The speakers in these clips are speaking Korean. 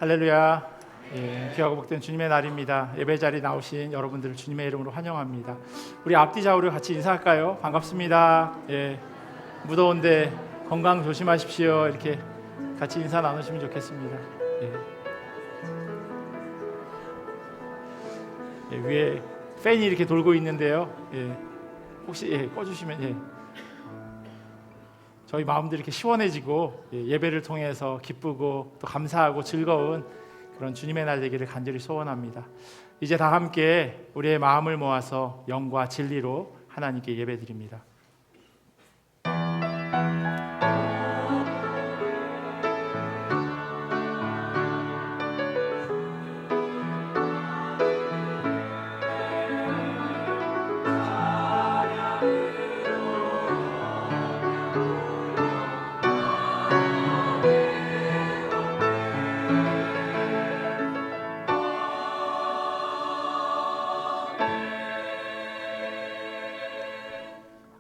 할렐루야. 귀하고 복된 주님의 날입니다. 예배 자리 나오신 여러분들을 주님의 이름으로 환영합니다. 우리 앞뒤 좌우를 같이 인사할까요? 반갑습니다. 무더운데 건강 조심하십시오. 이렇게 같이 인사 나누시면 좋겠습니다. 위에 팬이 이렇게 돌고 있는데요. 혹시 꺼주시면 저희 마음들이 이렇게 시원해지고 예배를 통해서 기쁘고 또 감사하고 즐거운 그런 주님의 날 되기를 간절히 소원합니다. 이제 다 함께 우리의 마음을 모아서 영과 진리로 하나님께 예배드립니다.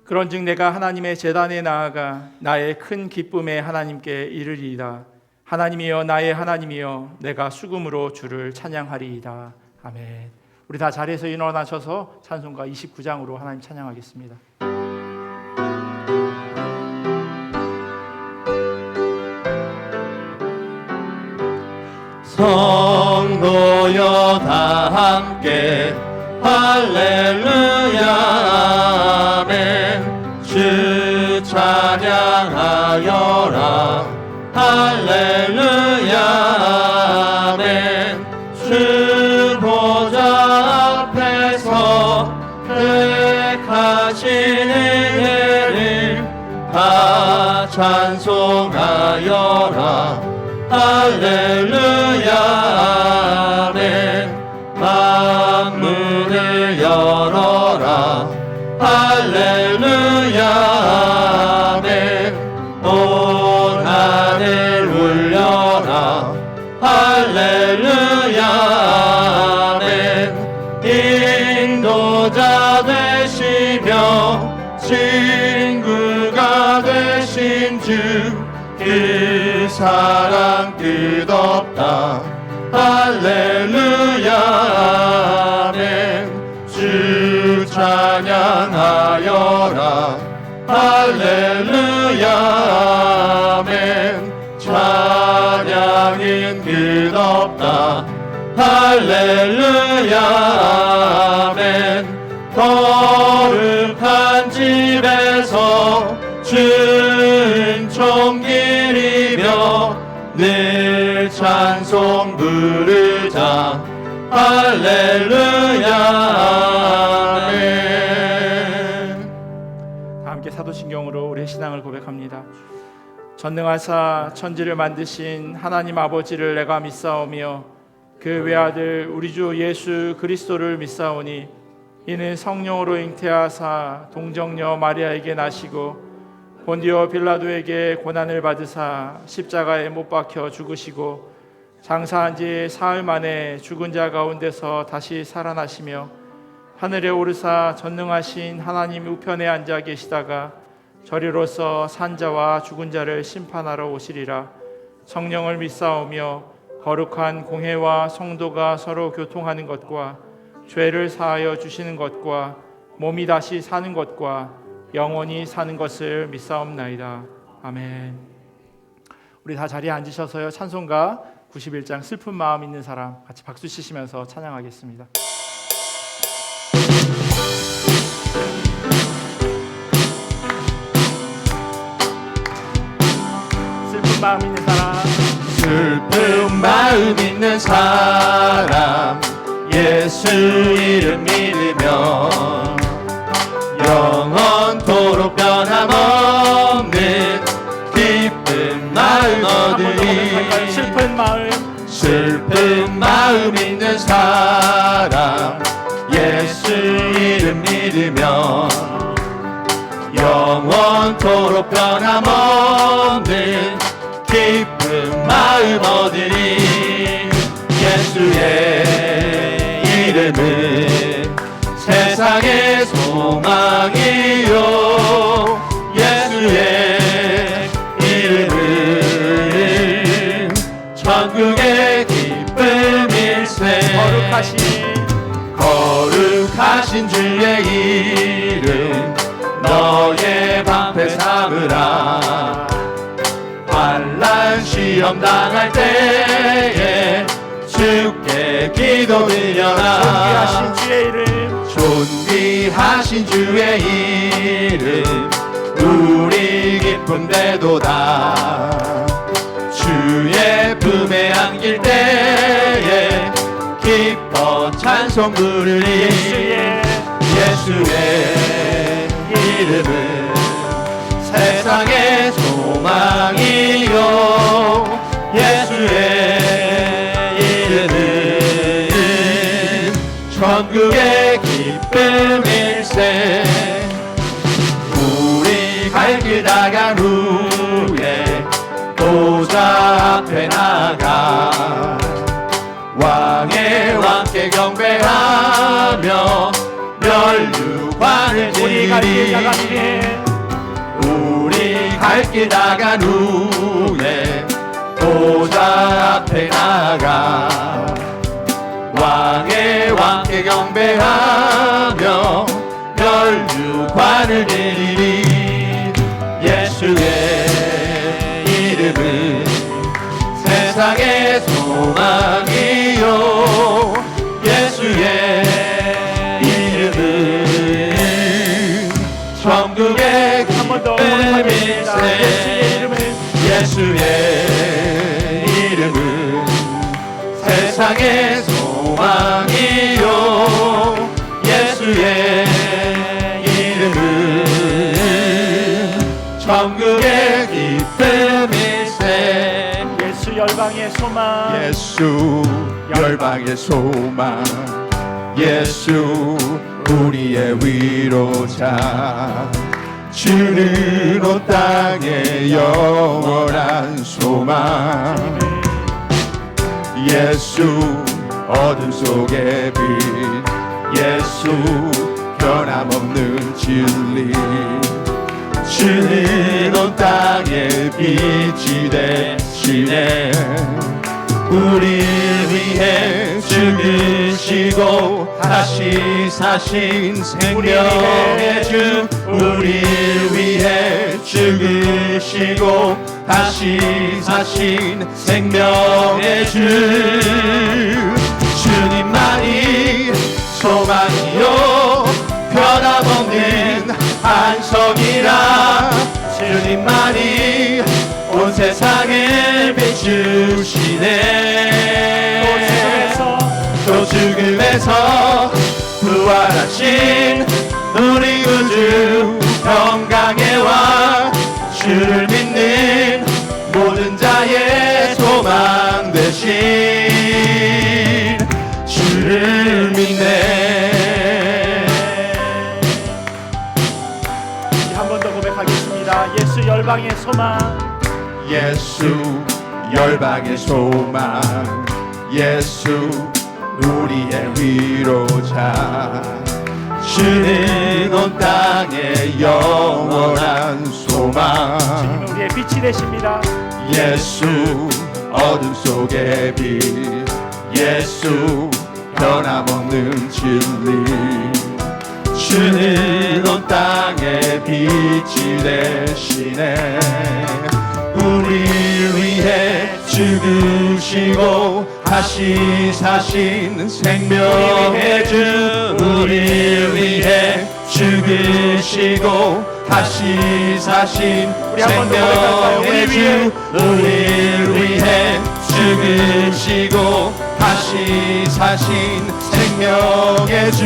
그런즉 내가 하나님의 제단에 나아가 나의 큰 기쁨에 하나님께 이르리이다. 하나님이여 나의 하나님이여 내가 수금으로 주를 찬양하리이다. 아멘. 우리 다 자리에서 일어나셔서 찬송가 29장으로 하나님 찬양하겠습니다. 성도여 다 함께 할렐루야 아멘. 주 찬양하여라 할렐루야 아멘. 주 보좌 앞에서 택하신 은혜를 다 찬송하여라 할렐루야 아멘. 만문을 열어라 할렐루야 아멘. 온 하늘 울려라 할렐루야 아멘. 인도자 되시며 친구가 되신 주 그 사랑 끝없다 할렐루야 아멘. 주 찬양하여라 할렐루야 아멘. 찬양은 끝없다 할렐루야 아멘. 거룩한 집에서 은총 기리며 늘 찬송 부르자 할렐루야 아멘. 다 함께 사도신경으로 우리의 신앙을 고백합니다. 전능하사 천지를 만드신 하나님 아버지를 내가 믿사오며 그 외아들 우리 주 예수 그리스도를 믿사오니 이는 성령으로 잉태하사 동정녀 마리아에게 나시고 본디오 빌라도에게 고난을 받으사 십자가에 못 박혀 죽으시고 장사한 지 사흘 만에 죽은 자 가운데서 다시 살아나시며 하늘에 오르사 전능하신 하나님 우편에 앉아 계시다가 저리로서 산자와 죽은 자를 심판하러 오시리라. 성령을 믿사오며 거룩한 공회와 성도가 서로 교통하는 것과 죄를 사하여 주시는 것과 몸이 다시 사는 것과 영원히 사는 것을 믿사옵나이다. 아멘. 우리 다 자리에 앉으셔서요 찬송가 91장 슬픈 마음 있는 사람 같이 박수 치시면서 찬양하겠습니다. 슬픈 마음 있는 사람 슬픈 마음 있는 사람 예수 이름 믿으며 영원토록 변함없는 기쁜 마음 얻으리. 슬픈 마음 있는 사람 예수 이름 믿으며 영원토록 변함없는 기쁜 마음 얻으리. 예수의 이름은 세상의 소망이요 예수의 이름은 천국의 길 준비하신 주의 이름 너의 방패 삼으라. 환난 시험 당할 때에 주께 기도 드려라. 존귀하신 주의 이름 존귀하신 주의 이름 우리 기쁨되도다. 주의 품에 안길 때에 기뻐 찬송 부르리. 예수의 이름은 세상의 소망이요. 예수의 이름은 천국의 기쁨일세. 우리 갈 길 나간 후에 보좌 앞에 나가 왕의 왕께 경배하며 멸류관을 드리리. 우리 갈 길 나간 후에 보좌 앞에 나가 왕의 왕께 경배하며 멸류관을 드리리. 예수의 이름은 세상의 소망이요. 예수의 이름은 천국의 기쁨일세. 예수의 이름은 세상의 소망이요. 예수의 이름은 천국의 기쁨일세. 예수 열방의 소망. 예수 열방의 소망. 예수 우리의 위로자. 주는 온 땅의 영원한 소망. 예수 어둠 속의 빛. 예수 변함없는 진리. 주는 온 땅의 빛이 되시네. 우리를 위해 죽으시고 다시 사신 생명의 주. 우리를 위해 죽으시고 다시 사신 생명의 주. 주님만이 소망이요 변함없는 안성이라. 주님만이 온 세상을 비추시네. 또 죽음에서 부활하신 우리 구주 평강의 왕. 주를 믿는 모든 자의 소망 되신 주를 믿네. 한 번 더 고백하겠습니다. 예수 열방의 소망. 예수 열방의 소망. 예수 우리의 위로자. 주는 온 땅의 영원한 소망. 주님은 우리의 빛이 되십니다. 예수 어둠 속의 빛. 예수 변함없는 진리. 주는 온 땅의 빛이 되시네. 우리를 위해 죽으시고 다시 사신 생명의 주. 우리를 위해 죽으시고 다시 사신 생명의 주. 우리를 위해 죽으시고 다시 사신 생명의 주.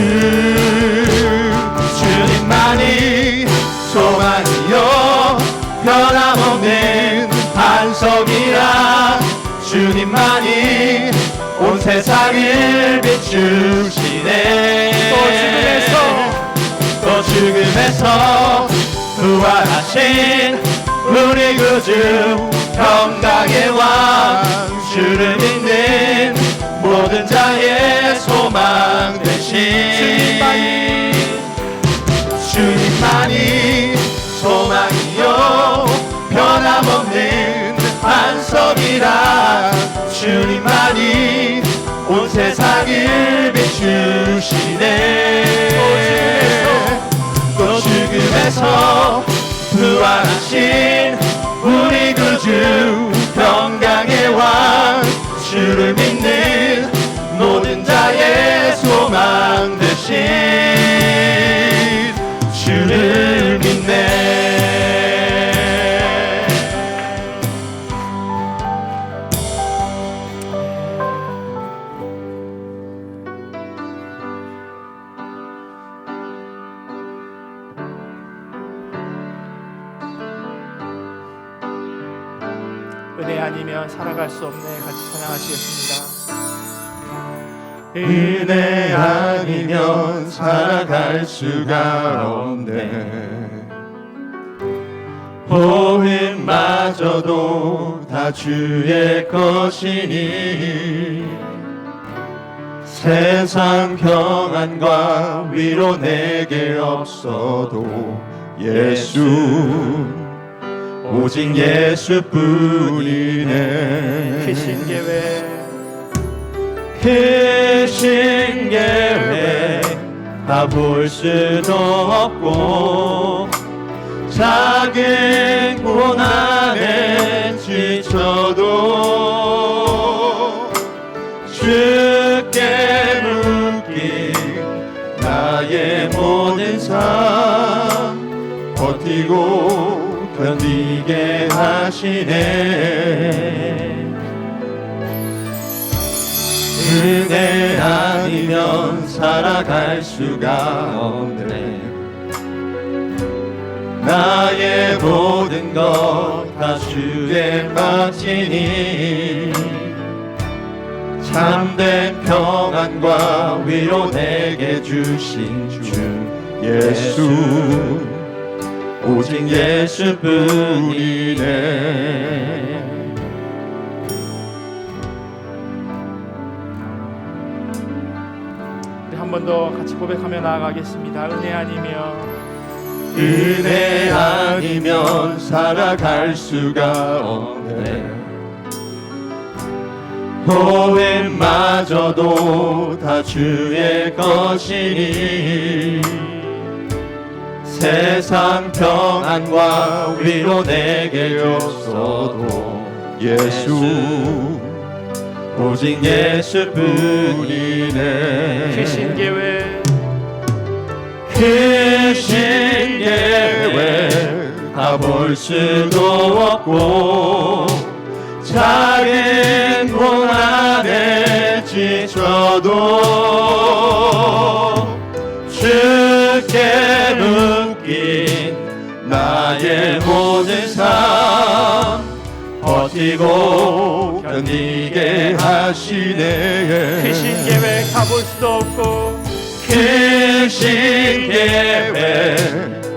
주님만이 소망이요 변함없는 반석이라. 주님만이 온 세상을 비추시네. 또 죽음에서 부활하신 우리 구주 평강의 왕. 주를 믿는 모든 자의 소망 되신 주님만이 소망이요 변함없는 반석이라. 주님만이 온 세상 세상을 비추시네. 또 죽음에서 부활하신 우리 구주 평강의 왕, 주를 믿는 모든 자의 소망 되신 주를 믿네. 은혜 아니면 살아갈 수 없네. 같이 찬양하시겠습니다. 은혜 아니면 살아갈 수가 없네. 호흡마저도 다 주의 것이니 세상 평안과 위로 내게 없어도 예수, 오직 예수뿐이네. 크신 계획, 크신 계획 다 볼 수도 없고 작은 고난에 지쳐도 주께 묶인 나의 모든 삶 버티고 견디게 하시네. 은혜 아니면 살아갈 수가 없네. 나의 모든 것 다 주에 맡기니 참된 평안과 위로 내게 주신 주 예수, 오직 예수뿐이네. 한 번 더 같이 고백하며 나아가겠습니다. 은혜 아니면 살아갈 수가 없네. 호흡마저도 다 주의 것이니 세상 평안과 위로 내게 줬어도 예수, 오직 예수뿐이네. 크신 계획, 크신 계획 다 볼 수도 없고 작은 고난에 지쳐도 주께 묶인 나의 모든 삶 버티고 견디게 하시네. 크신 계획 다 볼 수도 없고 크신 계획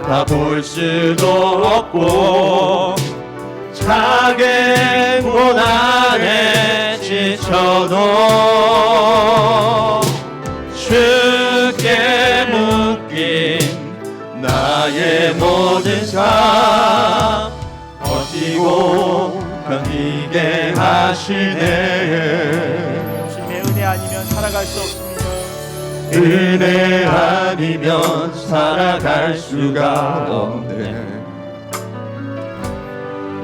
다 볼 수도 없고 작은 고난에 지쳐도 주께 묶인 나의 모든 삶 버티고 견디게 하시네. 주님의 은혜 아니면 살아갈 수 없습니다. 은혜 아니면 살아갈 수가 없네.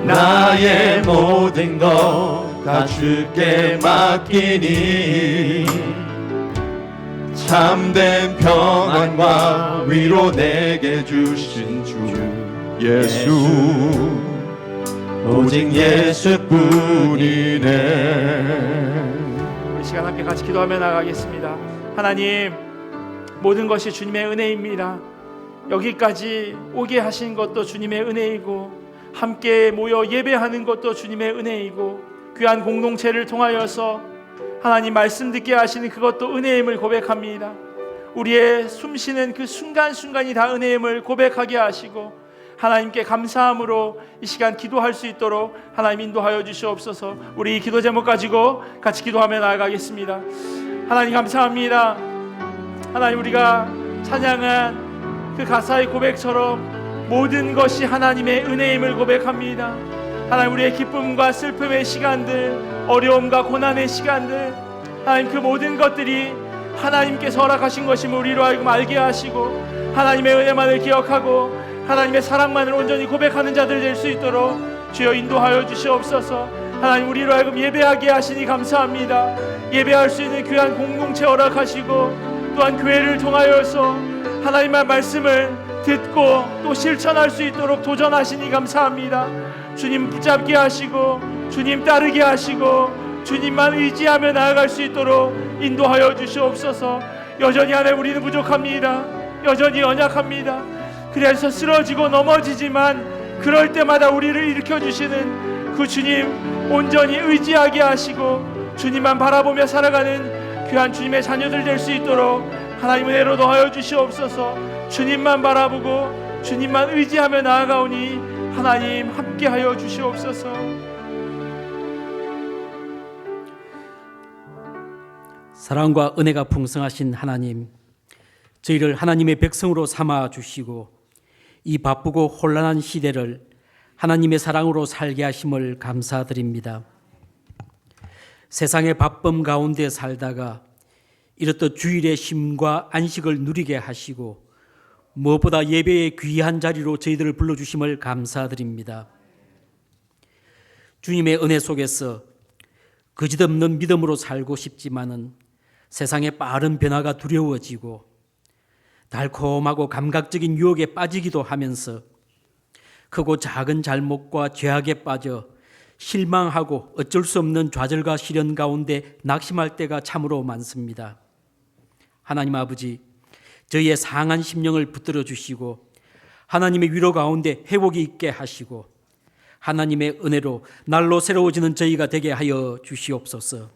나의 모든 것 다 주께 맡기니 참된 평안과 위로 내게 주신 주 예수, 오직 예수뿐이네. 우리 시간 함께 같이 기도하며 나가겠습니다. 하나님, 모든 것이 주님의 은혜입니다. 여기까지 오게 하신 것도 주님의 은혜이고 함께 모여 예배하는 것도 주님의 은혜이고 귀한 공동체를 통하여서 하나님 말씀 듣게 하시는 그것도 은혜임을 고백합니다. 우리의 숨쉬는 그 순간순간이 다 은혜임을 고백하게 하시고 하나님께 감사함으로 이 시간 기도할 수 있도록 하나님 인도하여 주시옵소서. 우리 이 기도 제목 가지고 같이 기도하며 나아가겠습니다. 하나님 감사합니다. 하나님, 우리가 찬양한 그 가사의 고백처럼 모든 것이 하나님의 은혜임을 고백합니다. 하나님, 우리의 기쁨과 슬픔의 시간들, 어려움과 고난의 시간들, 하나님, 그 모든 것들이 하나님께서 허락하신 것임을 우리로 하여금 알게 하시고 하나님의 은혜만을 기억하고 하나님의 사랑만을 온전히 고백하는 자들 될 수 있도록 주여 인도하여 주시옵소서. 하나님, 우리로 하여금 예배하게 하시니 감사합니다. 예배할 수 있는 귀한 공동체 허락하시고 또한 교회를 통하여서 하나님의 말씀을 듣고 또 실천할 수 있도록 도전하시니 감사합니다. 주님 붙잡게 하시고 주님 따르게 하시고 주님만 의지하며 나아갈 수 있도록 인도하여 주시옵소서. 여전히 하나님, 우리는 부족합니다. 여전히 연약합니다. 그래서 쓰러지고 넘어지지만 그럴 때마다 우리를 일으켜주시는 그 주님 온전히 의지하게 하시고 주님만 바라보며 살아가는 귀한 주님의 자녀들 될 수 있도록 하나님 은혜로 더하여 주시옵소서. 주님만 바라보고 주님만 의지하며 나아가오니 하나님 함께하여 주시옵소서. 사랑과 은혜가 풍성하신 하나님, 저희를 하나님의 백성으로 삼아 주시고 이 바쁘고 혼란한 시대를 하나님의 사랑으로 살게 하심을 감사드립니다. 세상의 바쁨 가운데 살다가 이렇듯 주일의 쉼과 안식을 누리게 하시고 무엇보다 예배의 귀한 자리로 저희들을 불러주심을 감사드립니다. 주님의 은혜 속에서 거짓없는 믿음으로 살고 싶지만은 세상의 빠른 변화가 두려워지고 달콤하고 감각적인 유혹에 빠지기도 하면서 크고 작은 잘못과 죄악에 빠져 실망하고 어쩔 수 없는 좌절과 시련 가운데 낙심할 때가 참으로 많습니다. 하나님 아버지, 저희의 상한 심령을 붙들어 주시고 하나님의 위로 가운데 회복이 있게 하시고 하나님의 은혜로 날로 새로워지는 저희가 되게 하여 주시옵소서.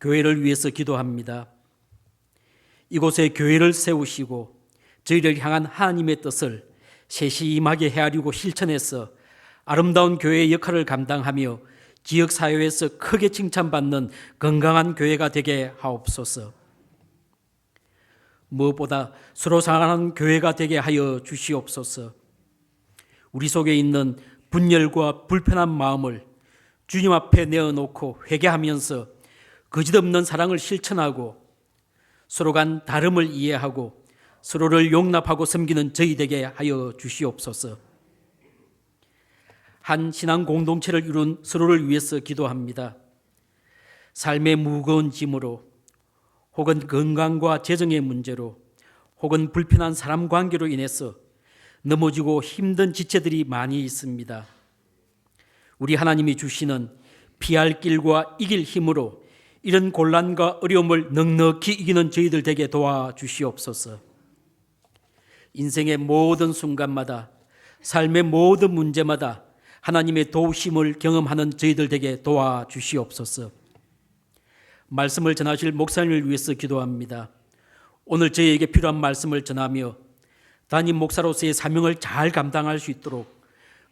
교회를 위해서 기도합니다. 이곳에 교회를 세우시고 저희를 향한 하나님의 뜻을 세심하게 헤아리고 실천해서 아름다운 교회의 역할을 감당하며 지역사회에서 크게 칭찬받는 건강한 교회가 되게 하옵소서. 무엇보다 서로 사랑하는 교회가 되게 하여 주시옵소서. 우리 속에 있는 분열과 불편한 마음을 주님 앞에 내어놓고 회개하면서 거짓없는 사랑을 실천하고 서로 간 다름을 이해하고 서로를 용납하고 섬기는 저희 되게 하여 주시옵소서. 한 신앙 공동체를 이룬 서로를 위해서 기도합니다. 삶의 무거운 짐으로 혹은 건강과 재정의 문제로 혹은 불편한 사람 관계로 인해서 넘어지고 힘든 지체들이 많이 있습니다. 우리 하나님이 주시는 피할 길과 이길 힘으로 이런 곤란과 어려움을 넉넉히 이기는 저희들 되게 도와주시옵소서. 인생의 모든 순간마다 삶의 모든 문제마다 하나님의 도우심을 경험하는 저희들 되게 도와주시옵소서. 말씀을 전하실 목사님을 위해서 기도합니다. 오늘 저희에게 필요한 말씀을 전하며 담임 목사로서의 사명을 잘 감당할 수 있도록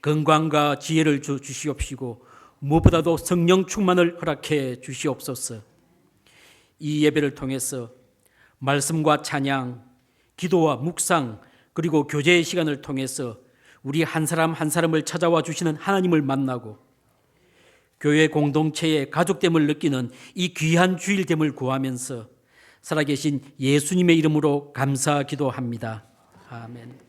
건강과 지혜를 주시옵시고 무엇보다도 성령 충만을 허락해 주시옵소서. 이 예배를 통해서 말씀과 찬양, 기도와 묵상 그리고 교제의 시간을 통해서 우리 한 사람 한 사람을 찾아와 주시는 하나님을 만나고 교회 공동체의 가족됨을 느끼는 이 귀한 주일됨을 구하면서 살아계신 예수님의 이름으로 감사 기도합니다. 아멘.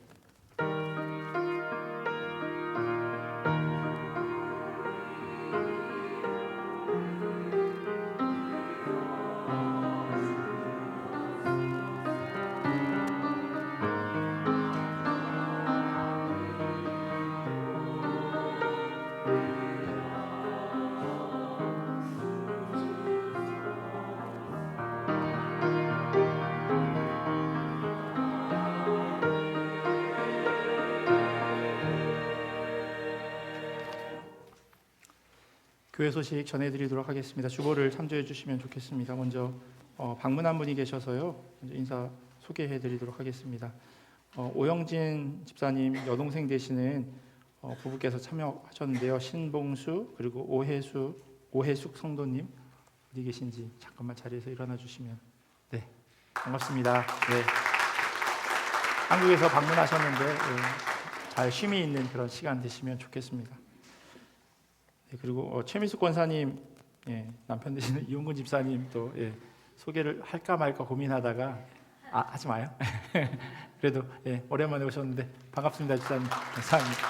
교회 소식 전해드리도록 하겠습니다. 주보를 참조해 주시면 좋겠습니다. 먼저 방문한 분이 계셔서요. 먼저 인사 소개해드리도록 하겠습니다. 오영진 집사님 여동생 되시는 부부께서 참여하셨는데요. 신봉수 그리고 오해숙 성도님 어디 계신지 잠깐만 자리에서 일어나 주시면. 네, 반갑습니다. 네. 한국에서 방문하셨는데 잘 쉼이 있는 그런 시간 되시면 좋겠습니다. 네, 그리고 최민숙 권사님 남편 되시는 이용근 집사님 또 소개를 할까 말까 고민하다가 하지 마요. 그래도 오랜만에 오셨는데 반갑습니다, 집사님. 감사합니다.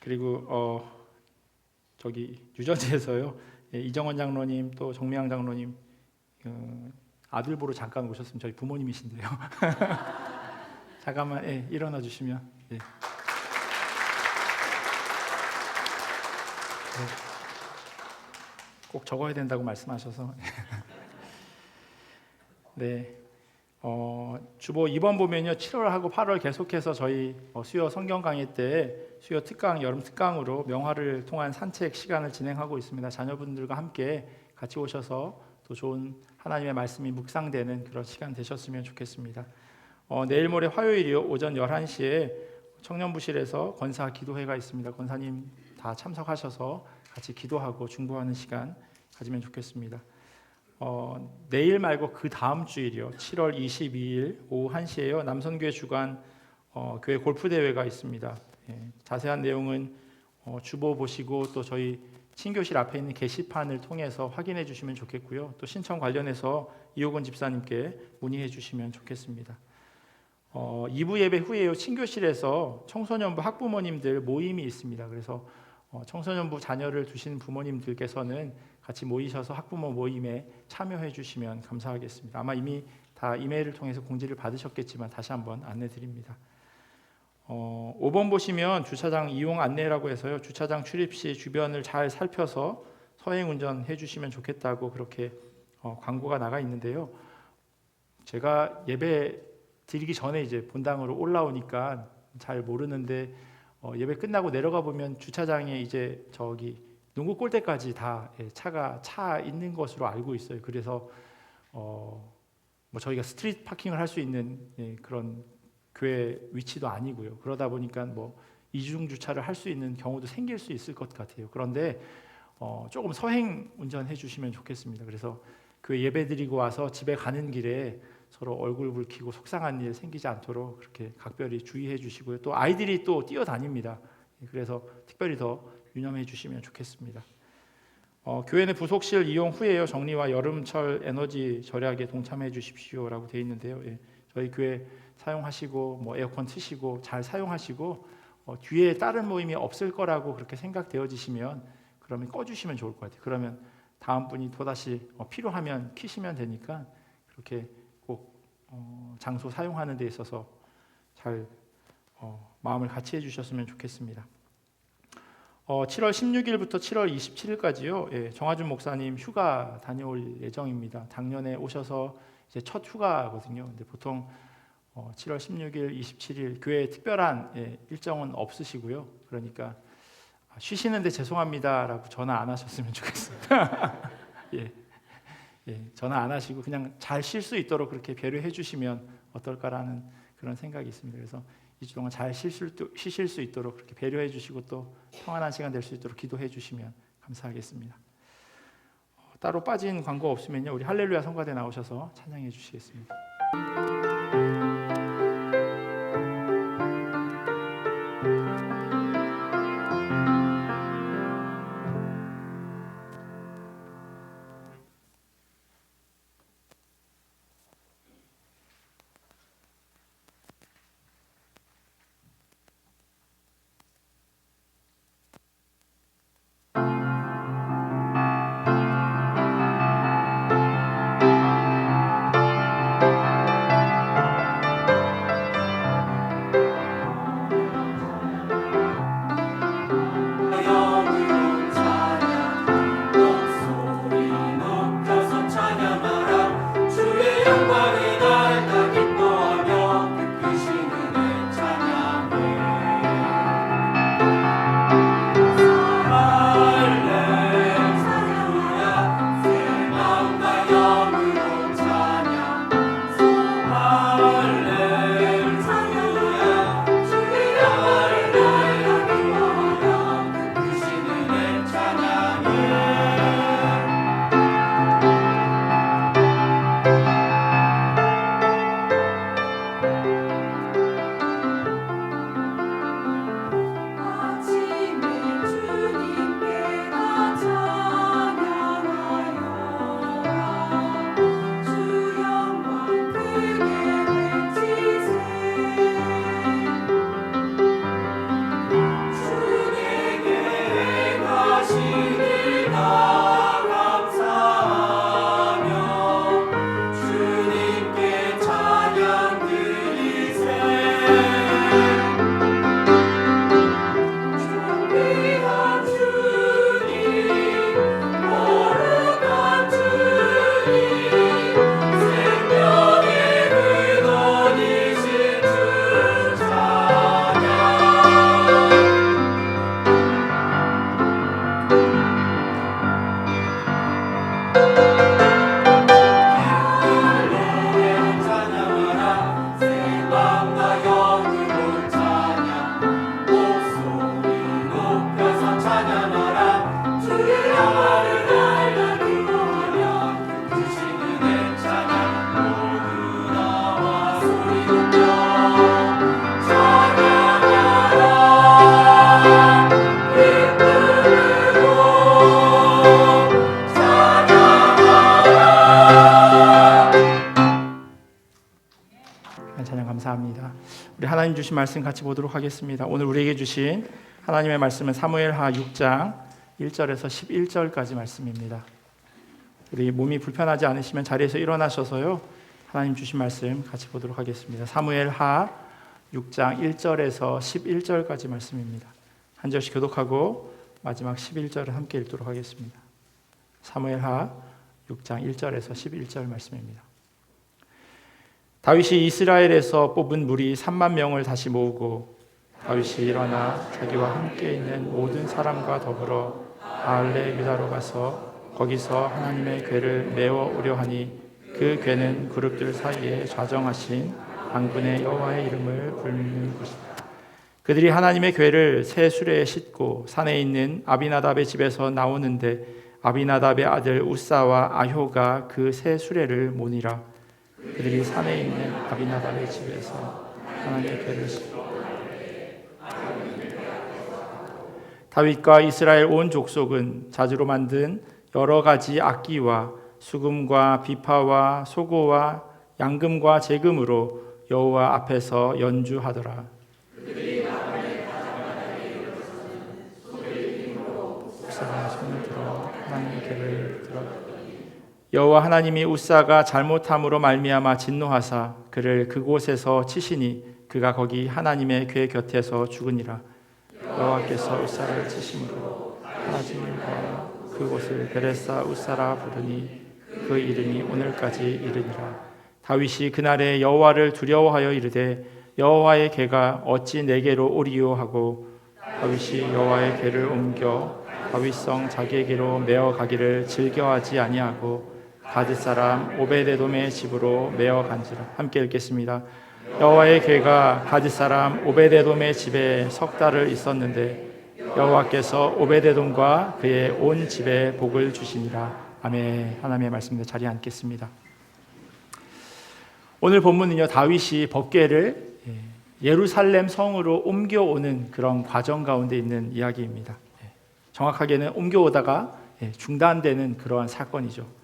그리고 저기 유전지에서요, 이정원 장로님 또 정미양 장로님 아들 보러 잠깐 오셨으면 저희 부모님이신데요. 잠깐만 일어나 주시면. 꼭 적어야 된다고 말씀하셔서. 주보 2번 보면요, 7월하고 8월 계속해서 저희 수요 성경 강의 때 수요 특강, 여름 특강으로 명화를 통한 산책 시간을 진행하고 있습니다. 자녀분들과 함께 같이 오셔서 또 좋은 하나님의 말씀이 묵상되는 그런 시간 되셨으면 좋겠습니다. 내일 모레 화요일이요, 오전 11시에 청년부실에서 권사 기도회가 있습니다. 권사님 다 참석하셔서 같이 기도하고 중보하는 시간 가지면 좋겠습니다. 내일 말고 그 다음 주일이요, 7월 22일 오후 1시에요, 남선교회 주관 교회 골프 대회가 있습니다. 자세한 내용은 주보 보시고 또 저희 친교실 앞에 있는 게시판을 통해서 확인해 주시면 좋겠고요. 또 신청 관련해서 이호건 집사님께 문의해 주시면 좋겠습니다. 2부 예배 후에요, 친교실에서 청소년부 학부모님들 모임이 있습니다. 그래서 청소년부 자녀를 두신 부모님들께서는 같이 모이셔서 학부모 모임에 참여해 주시면 감사하겠습니다. 아마 이미 다 이메일을 통해서 공지를 받으셨겠지만 다시 한번 안내 드립니다. 5번 보시면 주차장 이용 안내라고 해서요, 주차장 출입 시 주변을 잘 살펴서 서행 운전해 주시면 좋겠다고 그렇게 광고가 나가 있는데요. 제가 예배 드리기 전에 이제 본당으로 올라오니까 잘 모르는데 예배 끝나고 내려가 보면 주차장에 이제 저기 농구 골대까지 다 차가 차 있는 것으로 알고 있어요. 그래서 뭐 저희가 스트리트 파킹을 할 수 있는 그런 교회 위치도 아니고요. 그러다 보니까 뭐 이중 주차를 할 수 있는 경우도 생길 수 있을 것 같아요. 그런데 조금 서행 운전해 주시면 좋겠습니다. 그래서 교회 예배 드리고 와서 집에 가는 길에 서로 얼굴 붉히고 속상한 일 생기지 않도록 그렇게 각별히 주의해 주시고요. 또 아이들이 또 뛰어다닙니다. 그래서 특별히 더 유념해 주시면 좋겠습니다. 교회는 부속실 이용 후에요, 정리와 여름철 에너지 절약에 동참해 주십시오라고 되어 있는데요. 저희 교회 사용하시고 뭐 에어컨 트시고 잘 사용하시고 뒤에 다른 모임이 없을 거라고 그렇게 생각되어지시면 그러면 꺼주시면 좋을 것 같아요. 그러면 다음 분이 또다시 필요하면 켜시면 되니까 그렇게 꼭 장소 사용하는 데 있어서 잘 마음을 같이 해주셨으면 좋겠습니다. 7월 16일부터 7월 27일까지요. 정화준 목사님 휴가 다녀올 예정입니다. 작년에 오셔서 이제 첫 휴가거든요. 근데 보통 7월 16일, 27일 교회에 특별한 일정은 없으시고요. 그러니까 쉬시는데 죄송합니다라고 전화 안 하셨으면 좋겠습니다. 전화 안 하시고 그냥 잘 쉴 수 있도록 그렇게 배려해 주시면 어떨까라는 그런 생각이 있습니다. 그래서 2주 동안 잘 쉬실 수 있도록 그렇게 배려해 주시고 또 평안한 시간 될 수 있도록 기도해 주시면 감사하겠습니다. 따로 빠진 광고 없으면요, 우리 할렐루야 성가대 나오셔서 찬양해 주시겠습니다. 하나님 주신 말씀 같이 보도록 하겠습니다. 오늘 우리에게 주신 하나님의 말씀은 사무엘하 6장 1절에서 11절까지 말씀입니다. 우리 몸이 불편하지 않으시면 자리에서 일어나셔서요, 하나님 주신 말씀 같이 보도록 하겠습니다. 사무엘하 6장 1절에서 11절까지 말씀입니다. 한 절씩 교독하고 마지막 11절을 함께 읽도록 하겠습니다. 사무엘하 6장 1절에서 11절 말씀입니다. 다윗이 이스라엘에서 뽑은 무리 3만 명을 다시 모으고 다윗이 일어나 자기와 함께 있는 모든 사람과 더불어 바알레 유다로 가서 거기서 하나님의 궤를 메어 오려 하니 그 궤는 그룹들 사이에 좌정하신 방군의 여호와의 이름을 불리는 것이다. 그들이 하나님의 궤를 새 수레에 싣고 산에 있는 아비나답의 집에서 나오는데 아비나답의 아들 우사와 아효가 그 새 수레를 모니라. 그들이 산에 있는 아비나답의 집에서 하나님의 궤를 싣고 다윗과 이스라엘 온 족속은 자주로 만든 여러 가지 악기와 수금과 비파와 소고와 양금과 제금으로 여호와 앞에서 연주하더라. 우사가 손을 들어 하나님의 궤를 들어 여호와 하나님이 우사가 잘못함으로 말미암아 진노하사 그를 그곳에서 치시니 그가 거기 하나님의 궤 곁에서 죽으니라. 여호와께서 우사를 치심으로 하나님과 그곳을 베레사 우사라 부르니 그 이름이 오늘까지 이르니라. 다윗이 그날에 여호와를 두려워하여 이르되 여호와의 궤가 어찌 내게로 오리요 하고 다윗이 여호와의 궤를 옮겨 다윗성 자기에게로 메어 가기를 즐겨하지 아니하고 가드 사람 오베데돔의 집으로 메어 간지라. 함께 읽겠습니다. 여호와의 궤가 가드 사람 오베데돔의 집에 석 달을 있었는데 여호와께서 오베데돔과 그의 온 집에 복을 주시니라. 아멘. 하나님의 말씀입니다. 자리에 앉겠습니다. 오늘 본문은요, 다윗이 법궤를 예루살렘 성으로 옮겨오는 그런 과정 가운데 있는 이야기입니다. 정확하게는 옮겨오다가 중단되는 그러한 사건이죠.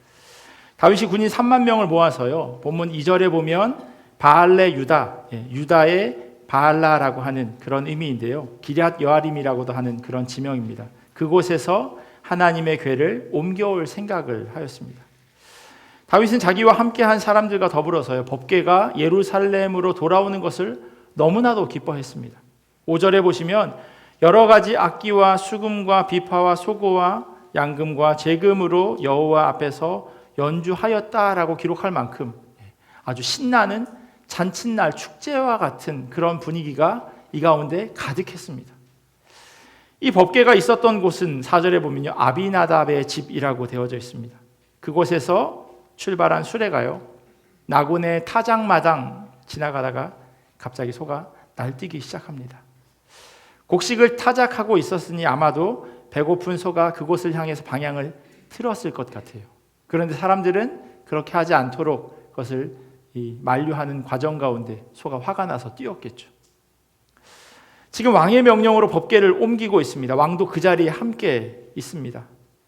다윗이 군인 3만 명을 모아서요, 본문 2절에 보면 바알레 유다, 유다의 바알라라고 하는 그런 의미인데요, 기럇 여아림이라고도 하는 그런 지명입니다. 그곳에서 하나님의 궤를 옮겨올 생각을 하였습니다. 다윗은 자기와 함께한 사람들과 더불어서요, 법궤가 예루살렘으로 돌아오는 것을 너무나도 기뻐했습니다. 5절에 보시면 여러 가지 악기와 수금과 비파와 소고와 양금과 제금으로 여호와 앞에서 연주하였다라고 기록할 만큼 아주 신나는 잔칫날 축제와 같은 그런 분위기가 이 가운데 가득했습니다. 이 법궤가 있었던 곳은 4절에 보면요, 아비나답의 집이라고 되어져 있습니다. 그곳에서 출발한 수레가요, 나곤의 타작마당 지나가다가 갑자기 소가 날뛰기 시작합니다. 곡식을 타작하고 있었으니 아마도 배고픈 소가 그곳을 향해서 방향을 틀었을 것 같아요. 그런데 사람들은 그렇게 하지 않도록 그것을 만류하는 과정 가운데 소가 화가 나서 뛰었겠죠. 지금 왕의 명령으로 법궤를 옮기고 있습니다. 왕도 그 자리에 함께 있습니다.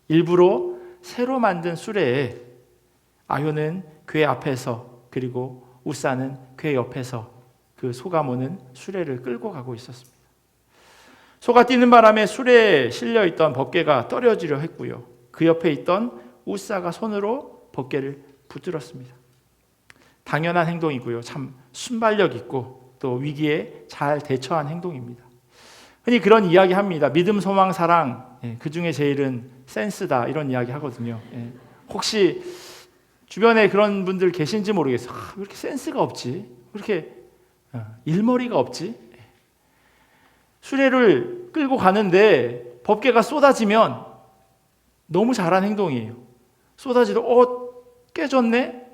일부러 새로 만든 수레에 아효는 궤 앞에서, 그리고 우사는 궤 옆에서 그 소가 모는 수레를 끌고 가고 있었습니다. 소가 뛰는 바람에 수레에 실려있던 법궤가 떨어지려 했고요, 그 옆에 있던 우사가 손으로 법궤를 붙들었습니다. 당연한 행동이고요, 참 순발력 있고 또 위기에 잘 대처한 행동입니다. 흔히 그런 이야기 합니다. 믿음, 소망, 사랑, 그 중에 제일은 센스다, 이런 이야기 하거든요. 혹시 주변에 그런 분들 계신지 모르겠어요. 왜 이렇게 센스가 없지? 왜 이렇게 일머리가 없지? 수레를 끌고 가는데 법궤가 쏟아지면 너무 잘한 행동이에요. 쏟아지도 깨졌네?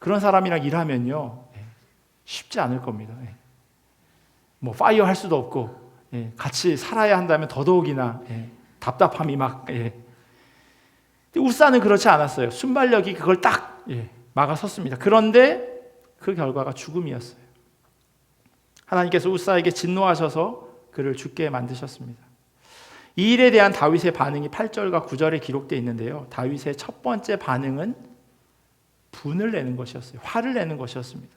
그런 사람이랑 일하면요, 쉽지 않을 겁니다. 뭐 파이어 할 수도 없고, 같이 살아야 한다면 더더욱이나 답답함이 막. 우사는 그렇지 않았어요. 순발력이 그걸 딱 막아섰습니다. 그런데 그 결과가 죽음이었어요. 하나님께서 우사에게 진노하셔서 그를 죽게 만드셨습니다. 이 일에 대한 다윗의 반응이 8절과 9절에 기록되어 있는데요, 다윗의 첫 번째 반응은 분을 내는 것이었어요. 화를 내는 것이었습니다.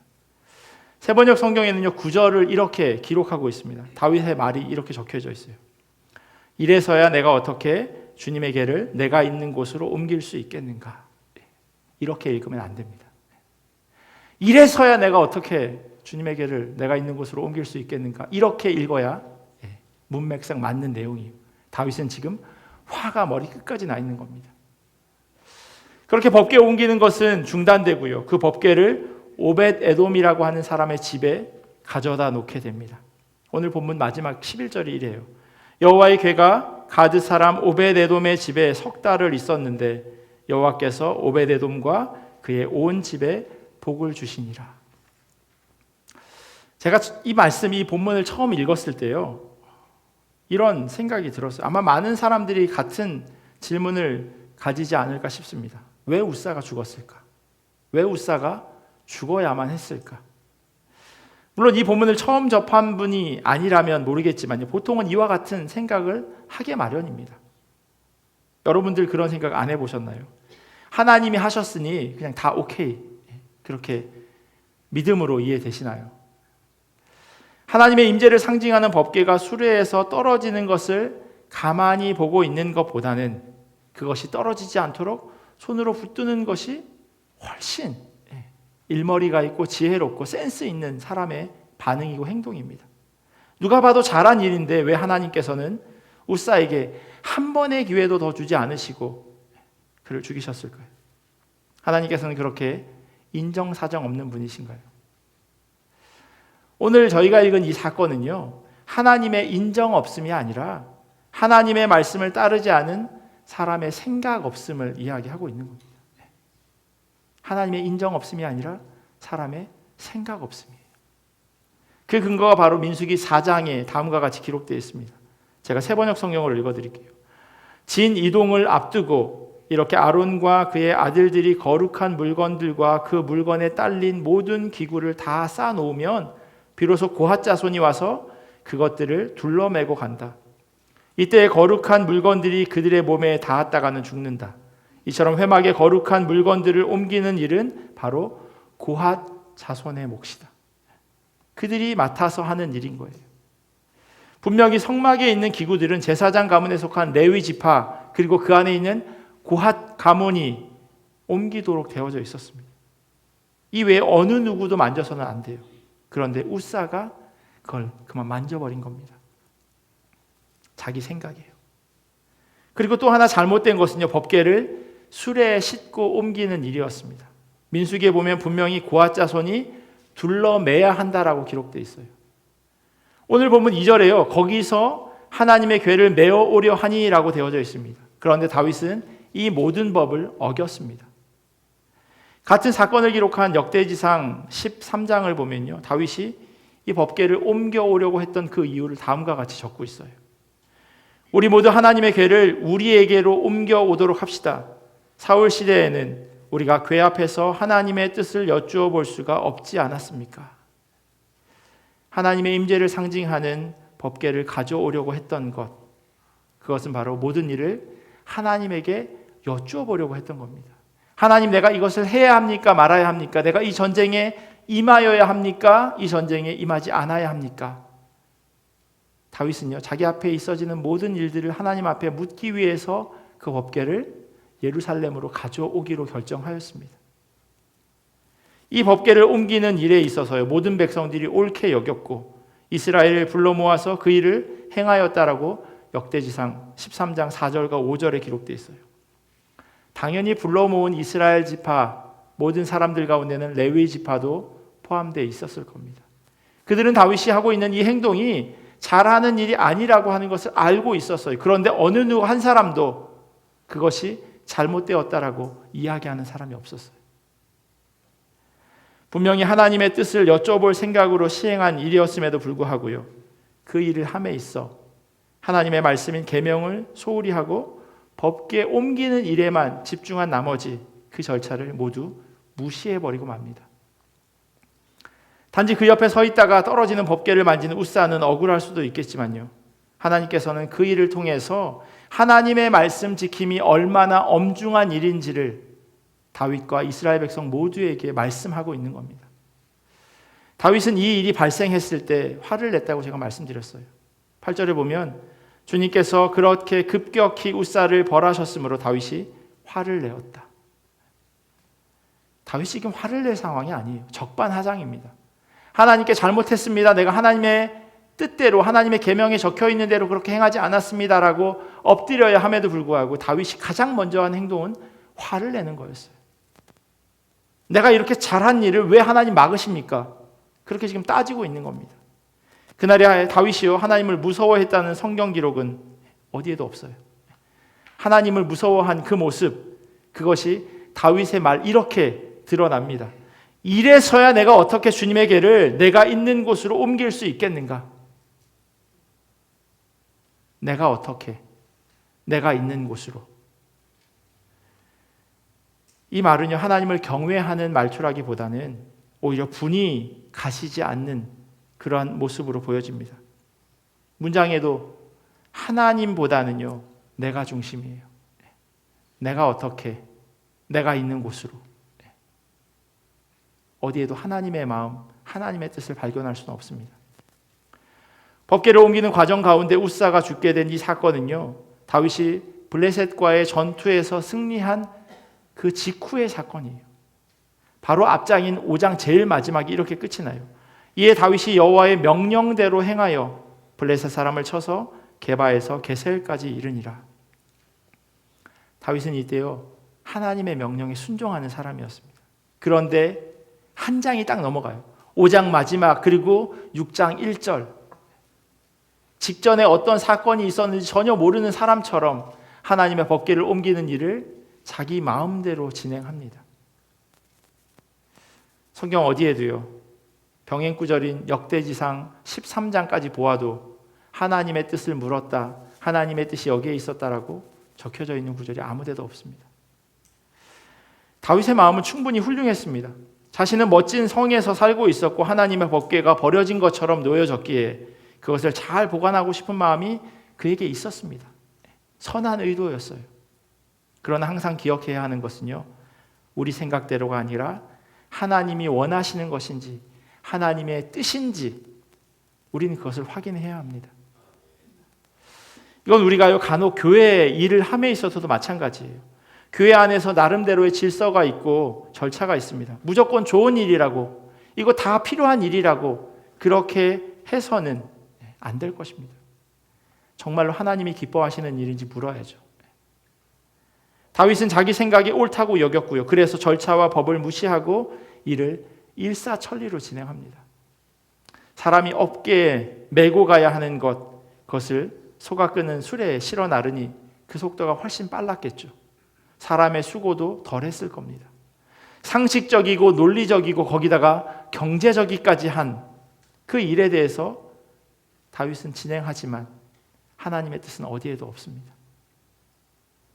세번역 성경에는요 9절을 이렇게 기록하고 있습니다. 다윗의 말이 이렇게 적혀져 있어요. 이래서야 내가 어떻게 주님의 궤를 내가 있는 곳으로 옮길 수 있겠는가. 이렇게 읽으면 안 됩니다. 이래서야 내가 어떻게 주님의 궤를 내가 있는 곳으로 옮길 수 있겠는가. 이렇게 읽어야 문맥상 맞는 내용이에요. 다윗은 지금 화가 머리 끝까지 나 있는 겁니다. 그렇게 법궤 옮기는 것은 중단되고요. 그 법궤를 오벳 에돔이라고 하는 사람의 집에 가져다 놓게 됩니다. 오늘 본문 마지막 11절이 이래요. 여호와의 궤가 가드 사람 오벳 에돔의 집에 석 달을 있었는데 여호와께서 오벳 에돔과 그의 온 집에 복을 주시니라. 제가 이 말씀, 이 본문을 처음 읽었을 때요, 이런 생각이 들었어요. 아마 많은 사람들이 같은 질문을 가지지 않을까 싶습니다. 왜 웃사가 죽었을까? 왜 웃사가 죽어야만 했을까? 물론 이 본문을 처음 접한 분이 아니라면 모르겠지만요, 보통은 이와 같은 생각을 하게 마련입니다. 여러분들 그런 생각 안 해보셨나요? 하나님이 하셨으니 그냥 다 오케이, 그렇게 믿음으로 이해되시나요? 하나님의 임재를 상징하는 법궤가 수레에서 떨어지는 것을 가만히 보고 있는 것보다는 그것이 떨어지지 않도록 손으로 붙드는 것이 훨씬 일머리가 있고 지혜롭고 센스 있는 사람의 반응이고 행동입니다. 누가 봐도 잘한 일인데 왜 하나님께서는 웃사에게 한 번의 기회도 더 주지 않으시고 그를 죽이셨을까요? 하나님께서는 그렇게 인정사정 없는 분이신가요? 오늘 저희가 읽은 이 사건은요, 하나님의 인정 없음이 아니라 하나님의 말씀을 따르지 않은 사람의 생각 없음을 이야기하고 있는 겁니다. 하나님의 인정 없음이 아니라 사람의 생각 없음이에요. 그 근거가 바로 민수기 4장에 다음과 같이 기록되어 있습니다. 제가 세번역 성경을 읽어드릴게요. 진 이동을 앞두고 이렇게 아론과 그의 아들들이 거룩한 물건들과 그 물건에 딸린 모든 기구를 다 쌓아놓으면 비로소 고핫 자손이 와서 그것들을 둘러매고 간다. 이때 거룩한 물건들이 그들의 몸에 닿았다가는 죽는다. 이처럼 회막의 거룩한 물건들을 옮기는 일은 바로 고핫 자손의 몫이다. 그들이 맡아서 하는 일인 거예요. 분명히 성막에 있는 기구들은 제사장 가문에 속한 레위 지파 그리고 그 안에 있는 고핫 가문이 옮기도록 되어져 있었습니다. 이 외에 어느 누구도 만져서는 안 돼요. 그런데 웃사가 그걸 그만 만져버린 겁니다. 자기 생각이에요. 그리고 또 하나 잘못된 것은요, 법궤를 수레에 싣고 옮기는 일이었습니다. 민수기에 보면 분명히 고핫 자손이 둘러매야 한다라고 기록되어 있어요. 오늘 본문 2절에요. 거기서 하나님의 궤를 메어 오려 하니라고 되어져 있습니다. 그런데 다윗은 이 모든 법을 어겼습니다. 같은 사건을 기록한 역대지상 13장을 보면요, 다윗이 이 법궤를 옮겨오려고 했던 그 이유를 다음과 같이 적고 있어요. 우리 모두 하나님의 궤를 우리에게로 옮겨오도록 합시다. 사울 시대에는 우리가 궤 앞에서 하나님의 뜻을 여쭈어 볼 수가 없지 않았습니까? 하나님의 임재를 상징하는 법궤를 가져오려고 했던 것, 그것은 바로 모든 일을 하나님에게 여쭈어 보려고 했던 겁니다. 하나님, 내가 이것을 해야 합니까? 말아야 합니까? 내가 이 전쟁에 임하여야 합니까? 이 전쟁에 임하지 않아야 합니까? 다윗은요, 자기 앞에 있어지는 모든 일들을 하나님 앞에 묻기 위해서 그 법궤를 예루살렘으로 가져오기로 결정하였습니다. 이 법궤를 옮기는 일에 있어서요, 모든 백성들이 옳게 여겼고 이스라엘을 불러 모아서 그 일을 행하였다라고 역대지상 13장 4절과 5절에 기록되어 있어요. 당연히 불러 모은 이스라엘 지파 모든 사람들 가운데는 레위 지파도 포함되어 있었을 겁니다. 그들은 다윗이 하고 있는 이 행동이 잘하는 일이 아니라고 하는 것을 알고 있었어요. 그런데 어느 누구 한 사람도 그것이 잘못되었다라고 이야기하는 사람이 없었어요. 분명히 하나님의 뜻을 여쭤볼 생각으로 시행한 일이었음에도 불구하고요, 그 일을 함에 있어 하나님의 말씀인 계명을 소홀히 하고 법궤 옮기는 일에만 집중한 나머지 그 절차를 모두 무시해버리고 맙니다. 단지 그 옆에 서 있다가 떨어지는 법궤를 만지는 웃사는 억울할 수도 있겠지만요, 하나님께서는 그 일을 통해서 하나님의 말씀 지킴이 얼마나 엄중한 일인지를 다윗과 이스라엘 백성 모두에게 말씀하고 있는 겁니다. 다윗은 이 일이 발생했을 때 화를 냈다고 제가 말씀드렸어요. 8절에 보면 주님께서 그렇게 급격히 우사를 벌하셨으므로 다윗이 화를 내었다. 다윗이 지금 화를 낼 상황이 아니에요. 적반하장입니다. 하나님께 잘못했습니다. 내가 하나님의 뜻대로 하나님의 계명에 적혀있는 대로 그렇게 행하지 않았습니다라고 엎드려야 함에도 불구하고 다윗이 가장 먼저 한 행동은 화를 내는 거였어요. 내가 이렇게 잘한 일을 왜 하나님 막으십니까? 그렇게 지금 따지고 있는 겁니다. 그날에 다윗이요 하나님을 무서워했다는 성경 기록은 어디에도 없어요. 하나님을 무서워한 그 모습, 그것이 다윗의 말 이렇게 드러납니다. 이래서야 내가 어떻게 주님의 궤를 내가 있는 곳으로 옮길 수 있겠는가? 내가 어떻게 내가 있는 곳으로. 이 말은요 하나님을 경외하는 말투라기보다는 오히려 분이 가시지 않는 그러한 모습으로 보여집니다. 문장에도 하나님보다는요 내가 중심이에요. 내가 어떻게 내가 있는 곳으로. 어디에도 하나님의 마음, 하나님의 뜻을 발견할 수는 없습니다. 법궤를 옮기는 과정 가운데 우사가 죽게 된 이 사건은요 다윗이 블레셋과의 전투에서 승리한 그 직후의 사건이에요. 바로 앞장인 5장 제일 마지막이 이렇게 끝이 나요. 이에 다윗이 여호와의 명령대로 행하여 블레셋 사람을 쳐서 게바에서 게셀까지 이르니라. 다윗은 이때요 하나님의 명령에 순종하는 사람이었습니다. 그런데 한 장이 딱 넘어가요. 5장 마지막 그리고 6장 1절. 직전에 어떤 사건이 있었는지 전혀 모르는 사람처럼 하나님의 법궤를 옮기는 일을 자기 마음대로 진행합니다. 성경 어디에도요 병행구절인 역대지상 13장까지 보아도 하나님의 뜻을 물었다, 하나님의 뜻이 여기에 있었다라고 적혀져 있는 구절이 아무데도 없습니다. 다윗의 마음은 충분히 훌륭했습니다. 자신은 멋진 성에서 살고 있었고 하나님의 법궤가 버려진 것처럼 놓여졌기에 그것을 잘 보관하고 싶은 마음이 그에게 있었습니다. 선한 의도였어요. 그러나 항상 기억해야 하는 것은요 우리 생각대로가 아니라 하나님이 원하시는 것인지 하나님의 뜻인지 우리는 그것을 확인해야 합니다. 이건 우리가요 간혹 교회 일을 함에 있어서도 마찬가지예요. 교회 안에서 나름대로의 질서가 있고 절차가 있습니다. 무조건 좋은 일이라고 이거 다 필요한 일이라고 그렇게 해서는 안 될 것입니다. 정말로 하나님이 기뻐하시는 일인지 물어야죠. 다윗은 자기 생각이 옳다고 여겼고요. 그래서 절차와 법을 무시하고 일을 일사천리로 진행합니다. 사람이 업계에 메고 가야 하는 그것을 소가 끄는 수레에 실어 나르니 그 속도가 훨씬 빨랐겠죠. 사람의 수고도 덜했을 겁니다. 상식적이고 논리적이고 거기다가 경제적이까지 한 그 일에 대해서 다윗은 진행하지만 하나님의 뜻은 어디에도 없습니다.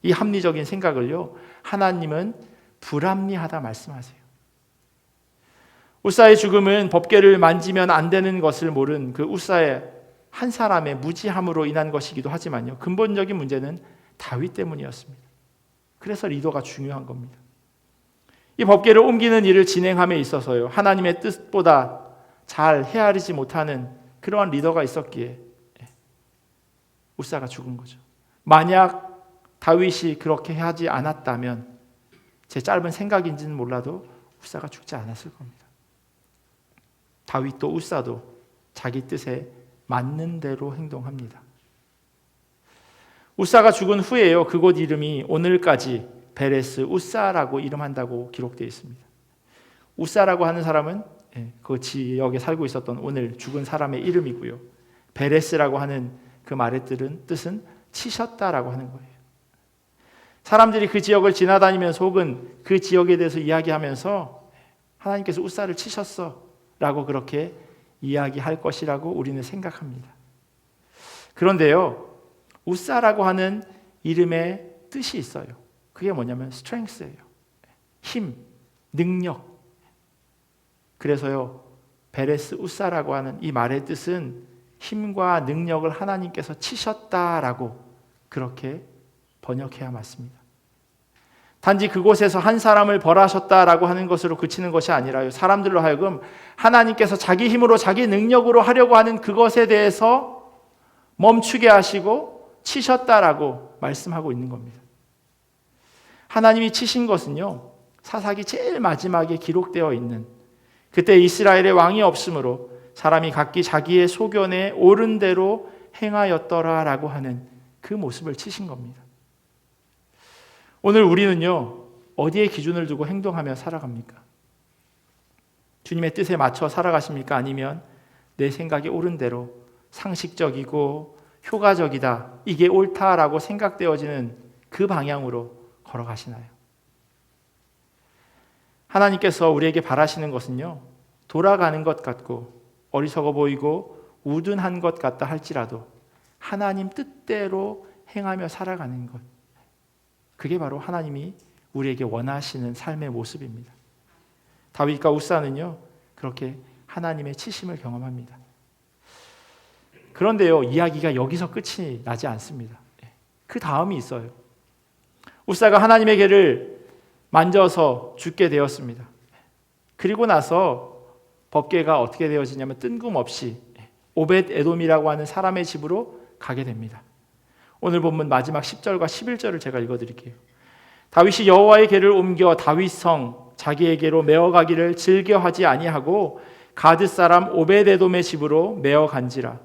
이 합리적인 생각을요 하나님은 불합리하다 말씀하세요. 우사의 죽음은 법궤를 만지면 안 되는 것을 모른 그 우사의 한 사람의 무지함으로 인한 것이기도 하지만요 근본적인 문제는 다윗 때문이었습니다. 그래서 리더가 중요한 겁니다. 이 법궤를 옮기는 일을 진행함에 있어서요 하나님의 뜻보다 잘 헤아리지 못하는 그러한 리더가 있었기에 우사가 죽은 거죠. 만약 다윗이 그렇게 하지 않았다면 제 짧은 생각인지는 몰라도 우사가 죽지 않았을 겁니다. 다윗도 우사도 자기 뜻에 맞는 대로 행동합니다. 우사가 죽은 후에요 그곳 이름이 오늘까지 베레스 우사라고 이름한다고 기록되어 있습니다. 우사라고 하는 사람은 그 지역에 살고 있었던 오늘 죽은 사람의 이름이고요. 베레스라고 하는 그 말의 뜻은 치셨다라고 하는 거예요. 사람들이 그 지역을 지나다니면서 혹은 그 지역에 대해서 이야기하면서 하나님께서 우사를 치셨어 라고 그렇게 이야기할 것이라고 우리는 생각합니다. 그런데요 우사라고 하는 이름의 뜻이 있어요. 그게 뭐냐면 strength예요. 힘, 능력. 그래서요 베레스 우사라고 하는 이 말의 뜻은 힘과 능력을 하나님께서 치셨다라고 그렇게 번역해야 맞습니다. 단지 그곳에서 한 사람을 벌하셨다라고 하는 것으로 그치는 것이 아니라요, 사람들로 하여금 하나님께서 자기 힘으로 자기 능력으로 하려고 하는 그것에 대해서 멈추게 하시고 치셨다라고 말씀하고 있는 겁니다. 하나님이 치신 것은요, 사사기 제일 마지막에 기록되어 있는, 그때 이스라엘의 왕이 없으므로 사람이 각기 자기의 소견에 옳은 대로 행하였더라라고 하는 그 모습을 치신 겁니다. 오늘 우리는요, 어디에 기준을 두고 행동하며 살아갑니까? 주님의 뜻에 맞춰 살아가십니까? 아니면 내 생각이 옳은 대로 상식적이고 효과적이다, 이게 옳다라고 생각되어지는 그 방향으로 걸어가시나요? 하나님께서 우리에게 바라시는 것은요, 돌아가는 것 같고 어리석어 보이고 우둔한 것 같다 할지라도 하나님 뜻대로 행하며 살아가는 것, 그게 바로 하나님이 우리에게 원하시는 삶의 모습입니다. 다윗과 우사는요, 그렇게 하나님의 치심을 경험합니다. 그런데요, 이야기가 여기서 끝이 나지 않습니다. 그 다음이 있어요. 우사가 하나님의 궤를 만져서 죽게 되었습니다. 그리고 나서 법궤가 어떻게 되어지냐면 뜬금없이 오벳 에돔이라고 하는 사람의 집으로 가게 됩니다. 오늘 본문 마지막 10절과 11절을 제가 읽어드릴게요. 다윗이 여호와의 궤를 옮겨 다윗성 자기에게로 메어가기를 즐겨하지 아니하고 가드 사람 오벳 에돔의 집으로 메어간지라.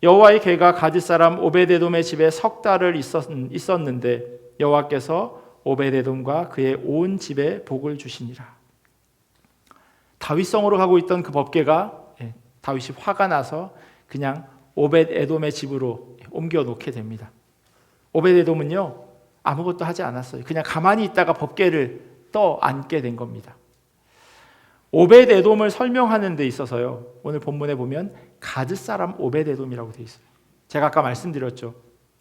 여호와의 궤가 가드 사람 오벳 에돔의 집에 석 달을 있었는데 여호와께서 오벳 에돔과 그의 온 집에 복을 주시니라. 다윗성으로 가고 있던 그 법궤가 다윗이 화가 나서 그냥 오벳 에돔의 집으로 옮겨 놓게 됩니다. 오벳 에돔은요, 아무것도 하지 않았어요. 그냥 가만히 있다가 법궤를 떠안게 된 겁니다. 오벳 에돔을 설명하는 데 있어서요, 오늘 본문에 보면 가드 사람 오벳 에돔이라고 되어 있어요. 제가 아까 말씀드렸죠.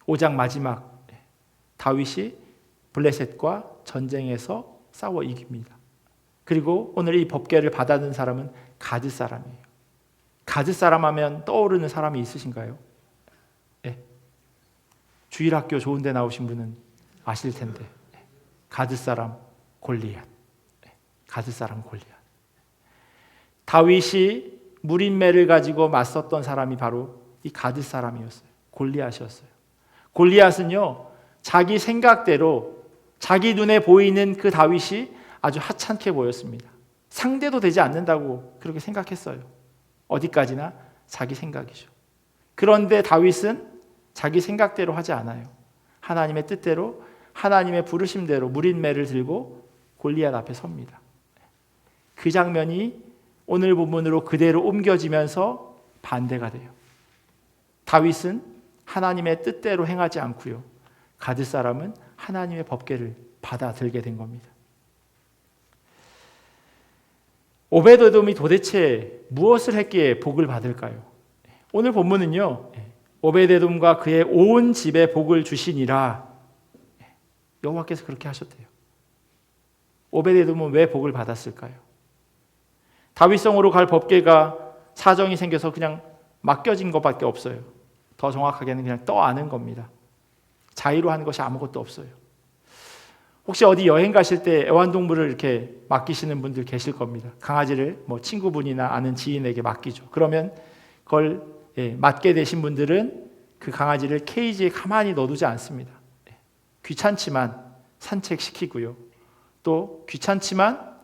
5장 마지막 다윗이 블레셋과 전쟁에서 싸워 이깁니다. 그리고 오늘 이 법궤를 받아든 사람은 가드 사람이에요. 가드 사람 하면 떠오르는 사람이 있으신가요? 네. 주일학교 좋은 데 나오신 분은 아실 텐데, 가드 사람 골리앗. 가드 사람 골리앗. 다윗이 무린매를 가지고 맞섰던 사람이 바로 이 가드 사람이었어요. 골리앗이었어요. 골리앗은요, 자기 생각대로 자기 눈에 보이는 그 다윗이 아주 하찮게 보였습니다. 상대도 되지 않는다고 그렇게 생각했어요. 어디까지나 자기 생각이죠. 그런데 다윗은 자기 생각대로 하지 않아요. 하나님의 뜻대로, 하나님의 부르심대로 무린매를 들고 골리앗 앞에 섭니다. 그 장면이 오늘 본문으로 그대로 옮겨지면서 반대가 돼요. 다윗은 하나님의 뜻대로 행하지 않고요, 가드 사람은 하나님의 법궤를 받아들게 된 겁니다. 오벳 에돔이 도대체 무엇을 했기에 복을 받을까요? 오늘 본문은요, 오벳 에돔과 그의 온 집에 복을 주시니라, 여호와께서 그렇게 하셨대요. 오벳 에돔은 왜 복을 받았을까요? 다윗성으로 갈 법궤가 사정이 생겨서 그냥 맡겨진 것밖에 없어요. 더 정확하게는 그냥 떠안은 겁니다. 자의로 한 것이 아무것도 없어요. 혹시 어디 여행 가실 때 애완동물을 이렇게 맡기시는 분들 계실 겁니다. 강아지를 뭐 친구분이나 아는 지인에게 맡기죠. 그러면 그걸 맡게 되신 분들은 그 강아지를 케이지에 가만히 넣어두지 않습니다. 귀찮지만 산책시키고요, 또 귀찮지만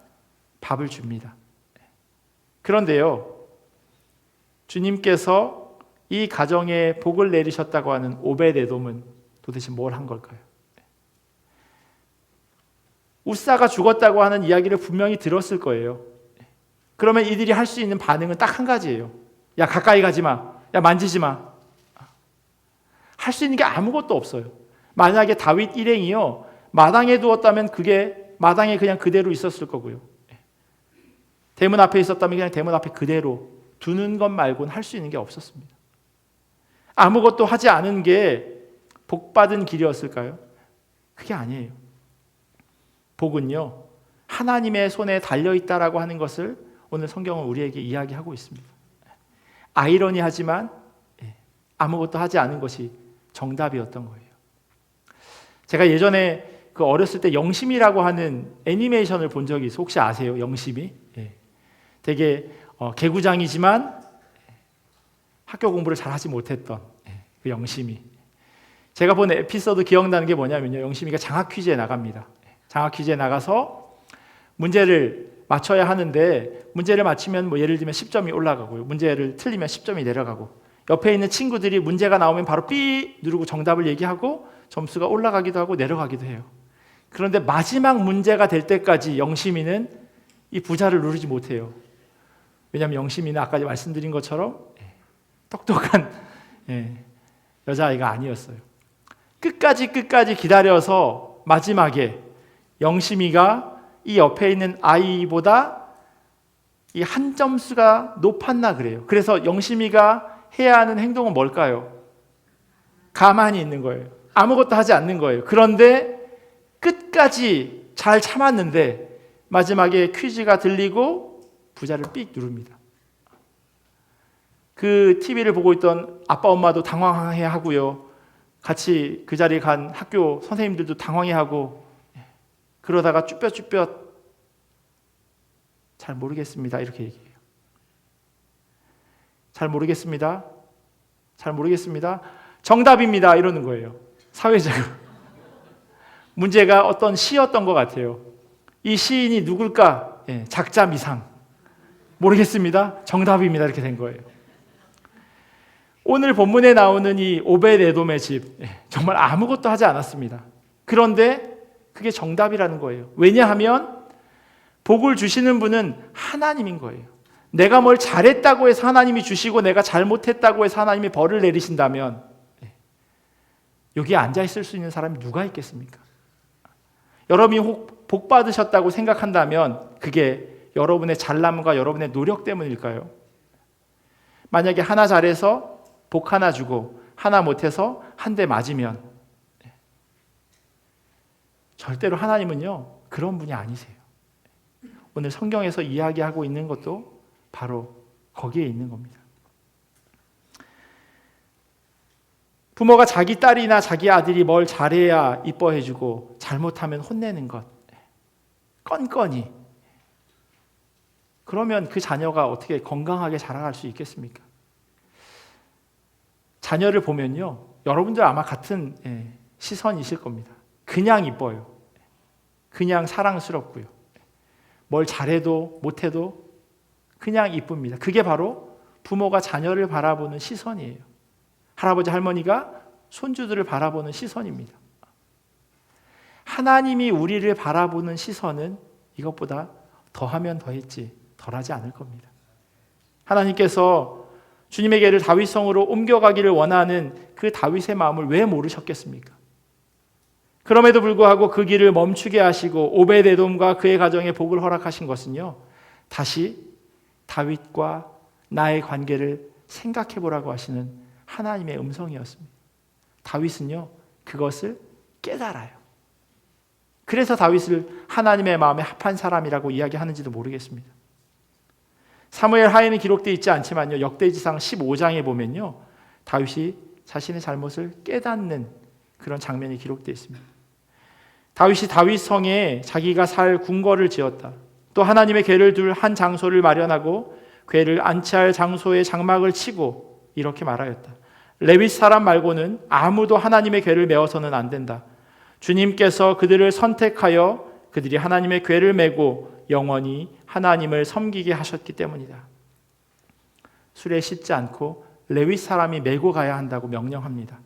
밥을 줍니다. 그런데요, 주님께서 이 가정에 복을 내리셨다고 하는 오벳 에돔은 도대체 뭘 한 걸까요? 우사가 죽었다고 하는 이야기를 분명히 들었을 거예요. 그러면 이들이 할 수 있는 반응은 딱 한 가지예요. 야, 가까이 가지 마. 야, 만지지 마. 할 수 있는 게 아무것도 없어요. 만약에 다윗 일행이요, 마당에 두었다면 그게 마당에 그냥 그대로 있었을 거고요, 대문 앞에 있었다면 그냥 대문 앞에 그대로 두는 것 말고는 할 수 있는 게 없었습니다. 아무것도 하지 않은 게 복받은 길이었을까요? 그게 아니에요. 복은요, 하나님의 손에 달려있다라고 하는 것을 오늘 성경은 우리에게 이야기하고 있습니다. 아이러니하지만 아무것도 하지 않은 것이 정답이었던 거예요. 제가 예전에 그 어렸을 때 영심이라고 하는 애니메이션을 본 적이 있어요. 혹시 아세요? 영심이? 예. 되게 개구장이지만 학교 공부를 잘하지 못했던 그 영심이. 제가 본 에피소드 기억나는 게 뭐냐면요, 영심이가 장학 퀴즈에 나갑니다. 장학 퀴즈에 나가서 문제를 맞춰야 하는데 문제를 맞히면 뭐 예를 들면 10점이 올라가고요, 문제를 틀리면 10점이 내려가고, 옆에 있는 친구들이 문제가 나오면 바로 삐 누르고 정답을 얘기하고 점수가 올라가기도 하고 내려가기도 해요. 그런데 마지막 문제가 될 때까지 영심이는 이 부자를 누르지 못해요. 왜냐하면 영심이는 아까 말씀드린 것처럼 똑똑한 여자아이가 아니었어요. 끝까지 기다려서 마지막에 영심이가 이 옆에 있는 아이보다 이 한 점수가 높았나 그래요. 그래서 영심이가 해야 하는 행동은 뭘까요? 가만히 있는 거예요. 아무것도 하지 않는 거예요. 그런데 끝까지 잘 참았는데 마지막에 퀴즈가 들리고 부자를 삑 누릅니다. 그 TV를 보고 있던 아빠 엄마도 당황해 하고요, 같이 그 자리에 간 학교 선생님들도 당황해 하고, 그러다가 쭈뼛쭈뼛 잘 모르겠습니다 이렇게 얘기해요. 잘 모르겠습니다. 정답입니다 이러는 거예요. 사회적으로. 문제가 어떤 시였던 것 같아요. 이 시인이 누굴까? 작자 미상. 모르겠습니다. 정답입니다 이렇게 된 거예요. 오늘 본문에 나오는 이 오벳에돔의 집, 정말 아무것도 하지 않았습니다. 그런데 그게 정답이라는 거예요. 왜냐하면 복을 주시는 분은 하나님인 거예요. 내가 뭘 잘했다고 해서 하나님이 주시고 내가 잘못했다고 해서 하나님이 벌을 내리신다면 여기에 앉아 있을 수 있는 사람이 누가 있겠습니까? 여러분이 복 받으셨다고 생각한다면 그게 여러분의 잘남과 여러분의 노력 때문일까요? 만약에 하나 잘해서 복 하나 주고 하나 못해서 한 대 맞으면 절대로 하나님은요 그런 분이 아니세요. 오늘 성경에서 이야기하고 있는 것도 바로 거기에 있는 겁니다. 부모가 자기 딸이나 자기 아들이 뭘 잘해야 이뻐해주고 잘못하면 혼내는 것, 건건이, 그러면 그 자녀가 어떻게 건강하게 자라갈 수 있겠습니까? 자녀를 보면요, 여러분들 아마 같은 시선이실 겁니다. 그냥 이뻐요. 그냥 사랑스럽고요. 뭘 잘해도 못해도 그냥 이쁩니다. 그게 바로 부모가 자녀를 바라보는 시선이에요. 할아버지 할머니가 손주들을 바라보는 시선입니다. 하나님이 우리를 바라보는 시선은 이것보다 더하면 더했지 덜하지 않을 겁니다. 하나님께서 주님에게를 다윗성으로 옮겨가기를 원하는 그 다윗의 마음을 왜 모르셨겠습니까? 그럼에도 불구하고 그 길을 멈추게 하시고 오벳에돔과 그의 가정에 복을 허락하신 것은요, 다시 다윗과 나의 관계를 생각해 보라고 하시는 하나님의 음성이었습니다. 다윗은요 그것을 깨달아요. 그래서 다윗을 하나님의 마음에 합한 사람이라고 이야기하는지도 모르겠습니다. 사무엘 하에는 기록되어 있지 않지만요, 역대지상 15장에 보면요 다윗이 자신의 잘못을 깨닫는 그런 장면이 기록되어 있습니다. 다윗이 다윗성에 자기가 살 궁궐을 지었다. 또 하나님의 궤를 둘 한 장소를 마련하고 궤를 안치할 장소에 장막을 치고 이렇게 말하였다. 레위 사람 말고는 아무도 하나님의 궤를 메어서는 안 된다. 주님께서 그들을 선택하여 그들이 하나님의 궤를 메고 영원히 하나님을 섬기게 하셨기 때문이다. 수레에 싣지 않고 레위 사람이 메고 가야 한다고 명령합니다.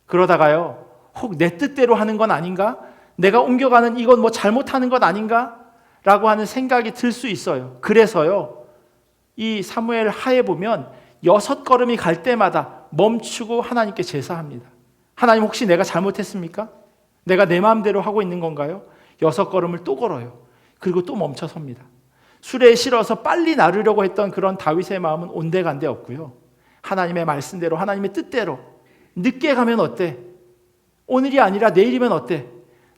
그러다가요, 혹 내 뜻대로 하는 건 아닌가? 내가 옮겨가는 이건 뭐 잘못하는 것 아닌가? 라고 하는 생각이 들 수 있어요. 그래서요, 이 사무엘 하에 보면 6걸음이 갈 때마다 멈추고 하나님께 제사합니다. 하나님, 혹시 내가 잘못했습니까? 내가 내 마음대로 하고 있는 건가요? 6걸음을 또 걸어요. 그리고 또 멈춰 섭니다. 수레에 실어서 빨리 나르려고 했던 그런 다윗의 마음은 온데간데 없고요, 하나님의 말씀대로, 하나님의 뜻대로, 늦게 가면 어때? 오늘이 아니라 내일이면 어때?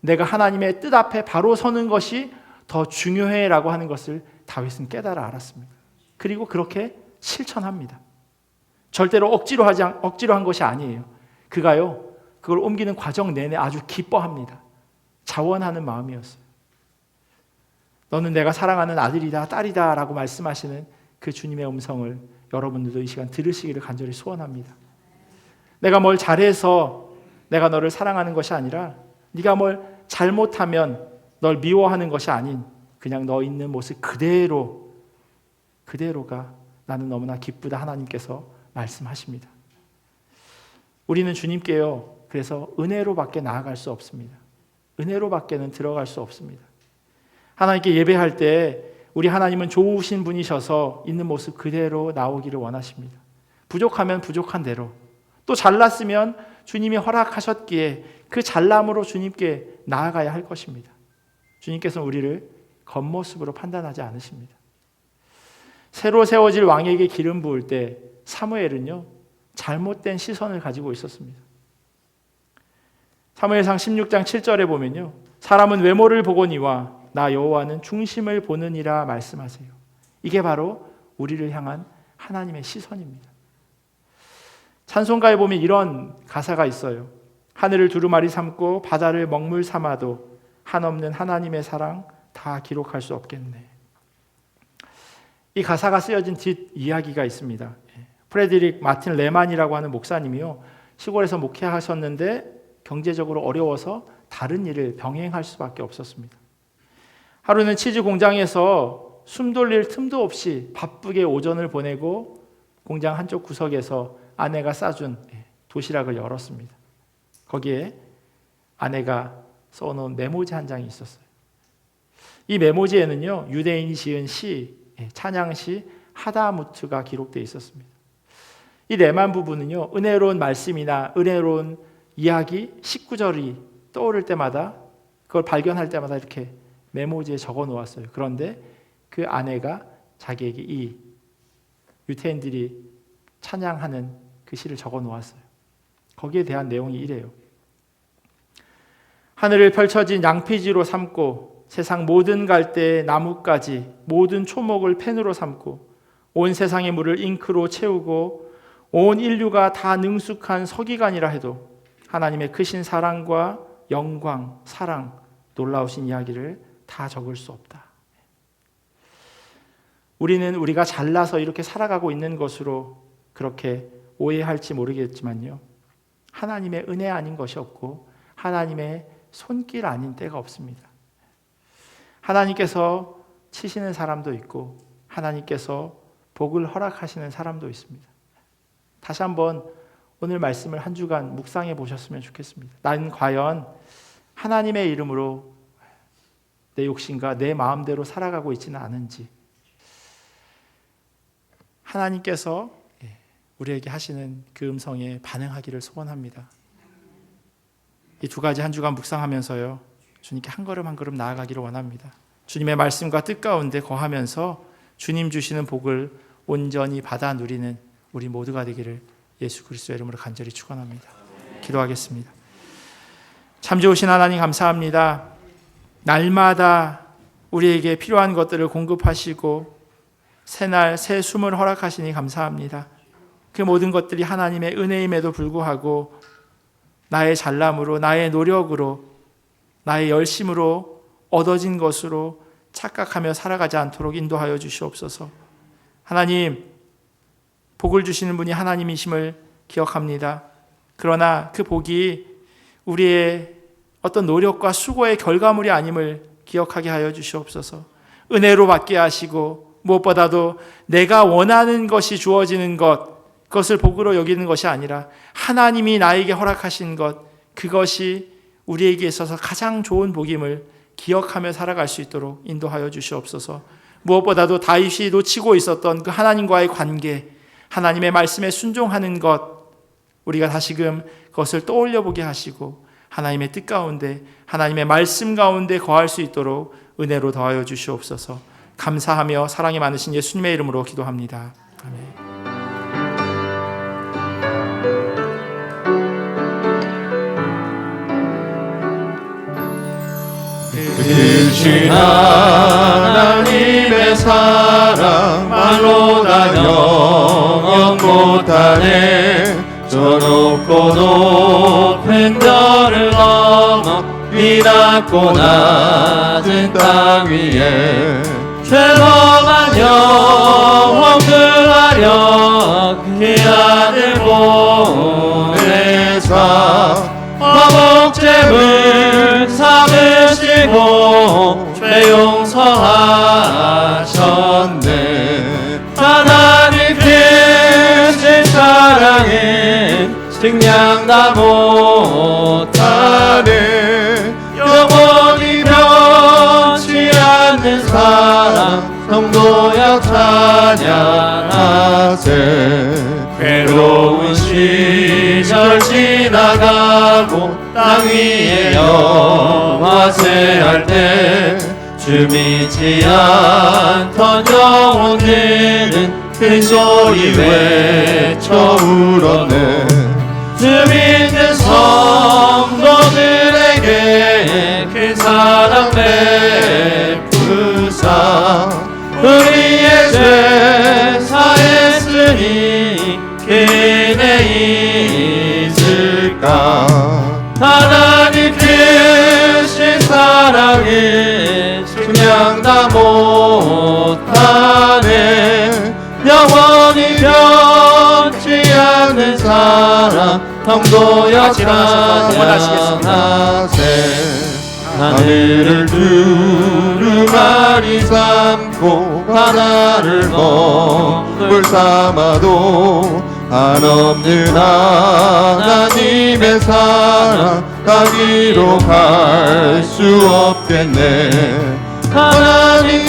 내가 하나님의 뜻 앞에 바로 서는 것이 더 중요해라고 하는 것을 다윗은 깨달아 알았습니다. 그리고 그렇게 실천합니다. 절대로 억지로 한 것이 아니에요. 그가요, 그걸 옮기는 과정 내내 아주 기뻐합니다. 자원하는 마음이었어요. 너는 내가 사랑하는 아들이다, 딸이다 라고 말씀하시는 그 주님의 음성을 여러분들도 이 시간 들으시기를 간절히 소원합니다. 내가 뭘 잘해서 내가 너를 사랑하는 것이 아니라 네가 뭘 잘못하면 널 미워하는 것이 아닌 그냥 너 있는 모습 그대로가 나는 너무나 기쁘다 하나님께서 말씀하십니다. 우리는 주님께요, 그래서 은혜로밖에 나아갈 수 없습니다. 은혜로밖에는 들어갈 수 없습니다. 하나님께 예배할 때 우리 하나님은 좋으신 분이셔서 있는 모습 그대로 나오기를 원하십니다. 부족하면 부족한 대로, 또 잘났으면 주님이 허락하셨기에 그 잘남으로 주님께 나아가야 할 것입니다. 주님께서는 우리를 겉모습으로 판단하지 않으십니다. 새로 세워질 왕에게 기름 부을 때 사무엘은요, 잘못된 시선을 가지고 있었습니다. 사무엘상 16장 7절에 보면요, 사람은 외모를 보거니와 나 여호와는 중심을 보느니라 말씀하세요. 이게 바로 우리를 향한 하나님의 시선입니다. 찬송가에 보면 이런 가사가 있어요. 하늘을 두루마리 삼고 바다를 먹물 삼아도 한없는 하나님의 사랑 다 기록할 수 없겠네. 이 가사가 쓰여진 뒷 이야기가 있습니다. 프레드릭 마틴 레만이라고 하는 목사님이요, 시골에서 목회하셨는데 경제적으로 어려워서 다른 일을 병행할 수밖에 없었습니다. 하루는 치즈 공장에서 숨 돌릴 틈도 없이 바쁘게 오전을 보내고 공장 한쪽 구석에서 아내가 싸준 도시락을 열었습니다. 거기에 아내가 써놓은 메모지 한 장이 있었어요. 이 메모지에는요, 유대인이 지은 시, 찬양시 하다무트가 기록되어 있었습니다. 이 레만 부부는요, 은혜로운 말씀이나 은혜로운 이야기, 19절이 떠오를 때마다, 그걸 발견할 때마다 이렇게 메모지에 적어 놓았어요. 그런데 그 아내가 자기에게 이 유태인들이 찬양하는 그 시를 적어 놓았어요. 거기에 대한 내용이 이래요. 하늘을 펼쳐진 양피지로 삼고 세상 모든 갈대의 나무까지 모든 초목을 펜으로 삼고 온 세상의 물을 잉크로 채우고 온 인류가 다 능숙한 서기관이라 해도 하나님의 크신 사랑과 영광, 사랑, 놀라우신 이야기를 다 적을 수 없다. 우리는 우리가 잘나서 이렇게 살아가고 있는 것으로 그렇게 오해할지 모르겠지만요, 하나님의 은혜 아닌 것이 없고 하나님의 손길 아닌 때가 없습니다. 하나님께서 치시는 사람도 있고 하나님께서 복을 허락하시는 사람도 있습니다. 다시 한번 오늘 말씀을 한 주간 묵상해 보셨으면 좋겠습니다. 나는 과연 하나님의 이름으로 내 욕심과 내 마음대로 살아가고 있지는 않은지, 하나님께서 우리에게 하시는 그 음성에 반응하기를 소원합니다. 이 두 가지 한 주간 묵상하면서요, 주님께 한 걸음 한 걸음 나아가기를 원합니다. 주님의 말씀과 뜻 가운데 거하면서 주님 주시는 복을 온전히 받아 누리는 우리 모두가 되기를 예수 그리스도의 이름으로 간절히 축원합니다. 기도하겠습니다. 참 좋으신 하나님 감사합니다. 날마다 우리에게 필요한 것들을 공급하시고 새날 새 숨을 허락하시니 감사합니다. 그 모든 것들이 하나님의 은혜임에도 불구하고 나의 잘남으로, 나의 노력으로, 나의 열심으로 얻어진 것으로 착각하며 살아가지 않도록 인도하여 주시옵소서. 하나님, 복을 주시는 분이 하나님이심을 기억합니다. 그러나 그 복이 우리의 어떤 노력과 수고의 결과물이 아님을 기억하게 하여 주시옵소서. 은혜로 받게 하시고 무엇보다도 내가 원하는 것이 주어지는 것, 그것을 복으로 여기는 것이 아니라 하나님이 나에게 허락하신 것, 그것이 우리에게 있어서 가장 좋은 복임을 기억하며 살아갈 수 있도록 인도하여 주시옵소서. 무엇보다도 다윗이 놓치고 있었던 그 하나님과의 관계, 하나님의 말씀에 순종하는 것, 우리가 다시금 그것을 떠올려 보게 하시고 하나님의 뜻 가운데, 하나님의 말씀 가운데 거할 수 있도록 은혜로 더하여 주시옵소서. 감사하며 사랑이 많으신 예수님의 이름으로 기도합니다. 아멘. 크신 하나님의 사랑 말로 다 영원 못하네. 저 높고 높은 별을 넘어 이 낮고 낮은 땅 위에 죄범한 영혼들 하려 그 아들 보내사 화목제물 삼으시고 죄 용서하셨네. 하나님 크신 사랑은 증량다 못하네. 영원히 변치 않는 사랑 성도여 찬양하세. 괴로운 시절 지나가고 땅 위에 영화세할 때 주 믿지 않던 영혼들은 큰 소리 외쳐 울었네. 주 믿는 성도들에게 큰 사랑 베푸사 우리의 죄 사했으니 그네 있을까. 하나님 크신 사랑은 증량다 못하네. 영원히 변치 않는 사랑 성도여 찬양하세. 하늘을 두루마리 삼고 바다를 먹물 삼아도 한없는 하나님의 사랑 가기로 갈 수 없겠네. 하나님의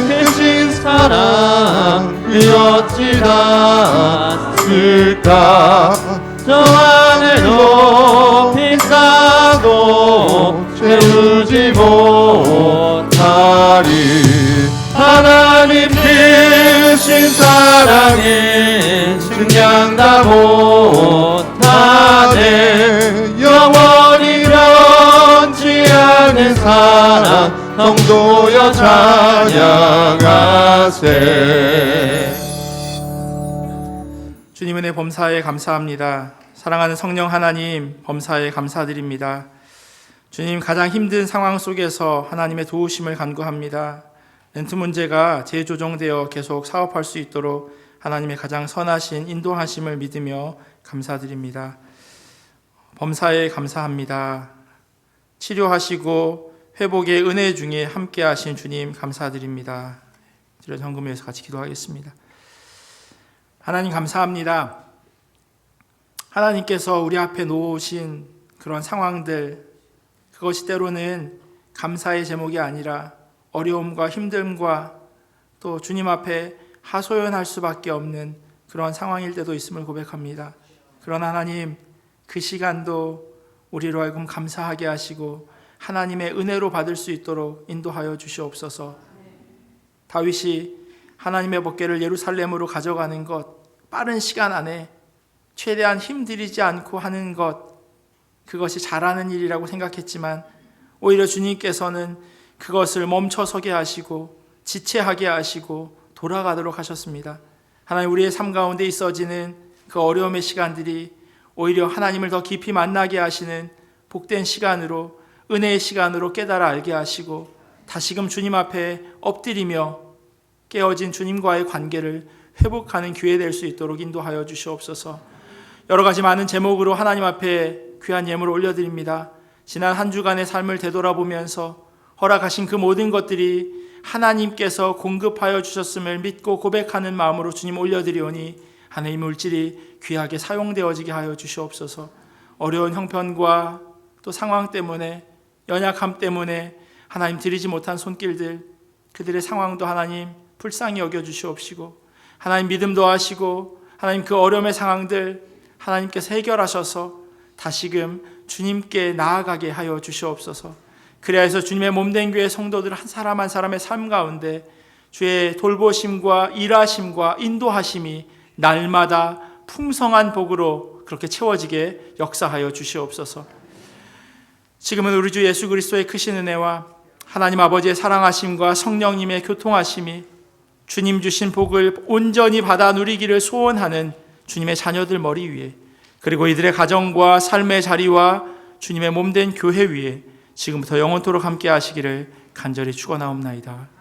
크신 사랑 어찌 닿았을까. 저 안에 높이 싸고 채우지 못하리. 하나님 크신 사랑은 증량다 못하네. 영원히 변치 않는 사랑 성도여 찬양하세. 주님 은혜 범사에 감사합니다. 사랑하는 성령 하나님, 범사에 감사드립니다. 주님, 가장 힘든 상황 속에서 하나님의 도우심을 간구합니다. 렌트 문제가 재조정되어 계속 사업할 수 있도록 하나님의 가장 선하신 인도하심을 믿으며 감사드립니다. 범사에 감사합니다. 치료하시고 회복의 은혜 중에 함께 하신 주님 감사드립니다. 이런 헌금에서 같이 기도하겠습니다. 하나님 감사합니다. 하나님께서 우리 앞에 놓으신 그런 상황들, 그것이 때로는 감사의 제목이 아니라 어려움과 힘듦과 또 주님 앞에 하소연할 수밖에 없는 그런 상황일 때도 있음을 고백합니다. 그러나 하나님, 그 시간도 우리로 하여금 감사하게 하시고 하나님의 은혜로 받을 수 있도록 인도하여 주시옵소서. 다윗이 하나님의 법궤를 예루살렘으로 가져가는 것, 빠른 시간 안에 최대한 힘들이지 않고 하는 것, 그것이 잘하는 일이라고 생각했지만 오히려 주님께서는 그것을 멈춰서게 하시고 지체하게 하시고 돌아가도록 하셨습니다. 하나님, 우리의 삶 가운데 있어지는 그 어려움의 시간들이 오히려 하나님을 더 깊이 만나게 하시는 복된 시간으로, 은혜의 시간으로 깨달아 알게 하시고 다시금 주님 앞에 엎드리며 깨어진 주님과의 관계를 회복하는 기회 될 수 있도록 인도하여 주시옵소서. 여러 가지 많은 제목으로 하나님 앞에 귀한 예물을 올려드립니다. 지난 한 주간의 삶을 되돌아보면서 허락하신 그 모든 것들이 하나님께서 공급하여 주셨음을 믿고 고백하는 마음으로 주님 올려드리오니 하나님 물질이 귀하게 사용되어지게 하여 주시옵소서. 어려운 형편과 또 상황 때문에, 연약함 때문에 하나님 드리지 못한 손길들, 그들의 상황도 하나님 불쌍히 여겨주시옵시고 하나님 믿음 더하시고 하나님 그 어려움의 상황들 하나님께서 해결하셔서 다시금 주님께 나아가게 하여 주시옵소서. 그래야 해서 주님의 몸된 교회 성도들 한 사람 한 사람의 삶 가운데 주의 돌보심과 일하심과 인도하심이 날마다 풍성한 복으로 그렇게 채워지게 역사하여 주시옵소서. 지금은 우리 주 예수 그리스도의 크신 은혜와 하나님 아버지의 사랑하심과 성령님의 교통하심이 주님 주신 복을 온전히 받아 누리기를 소원하는 주님의 자녀들 머리 위에, 그리고 이들의 가정과 삶의 자리와 주님의 몸된 교회 위에 지금부터 영원토록 함께 하시기를 간절히 축원하옵나이다.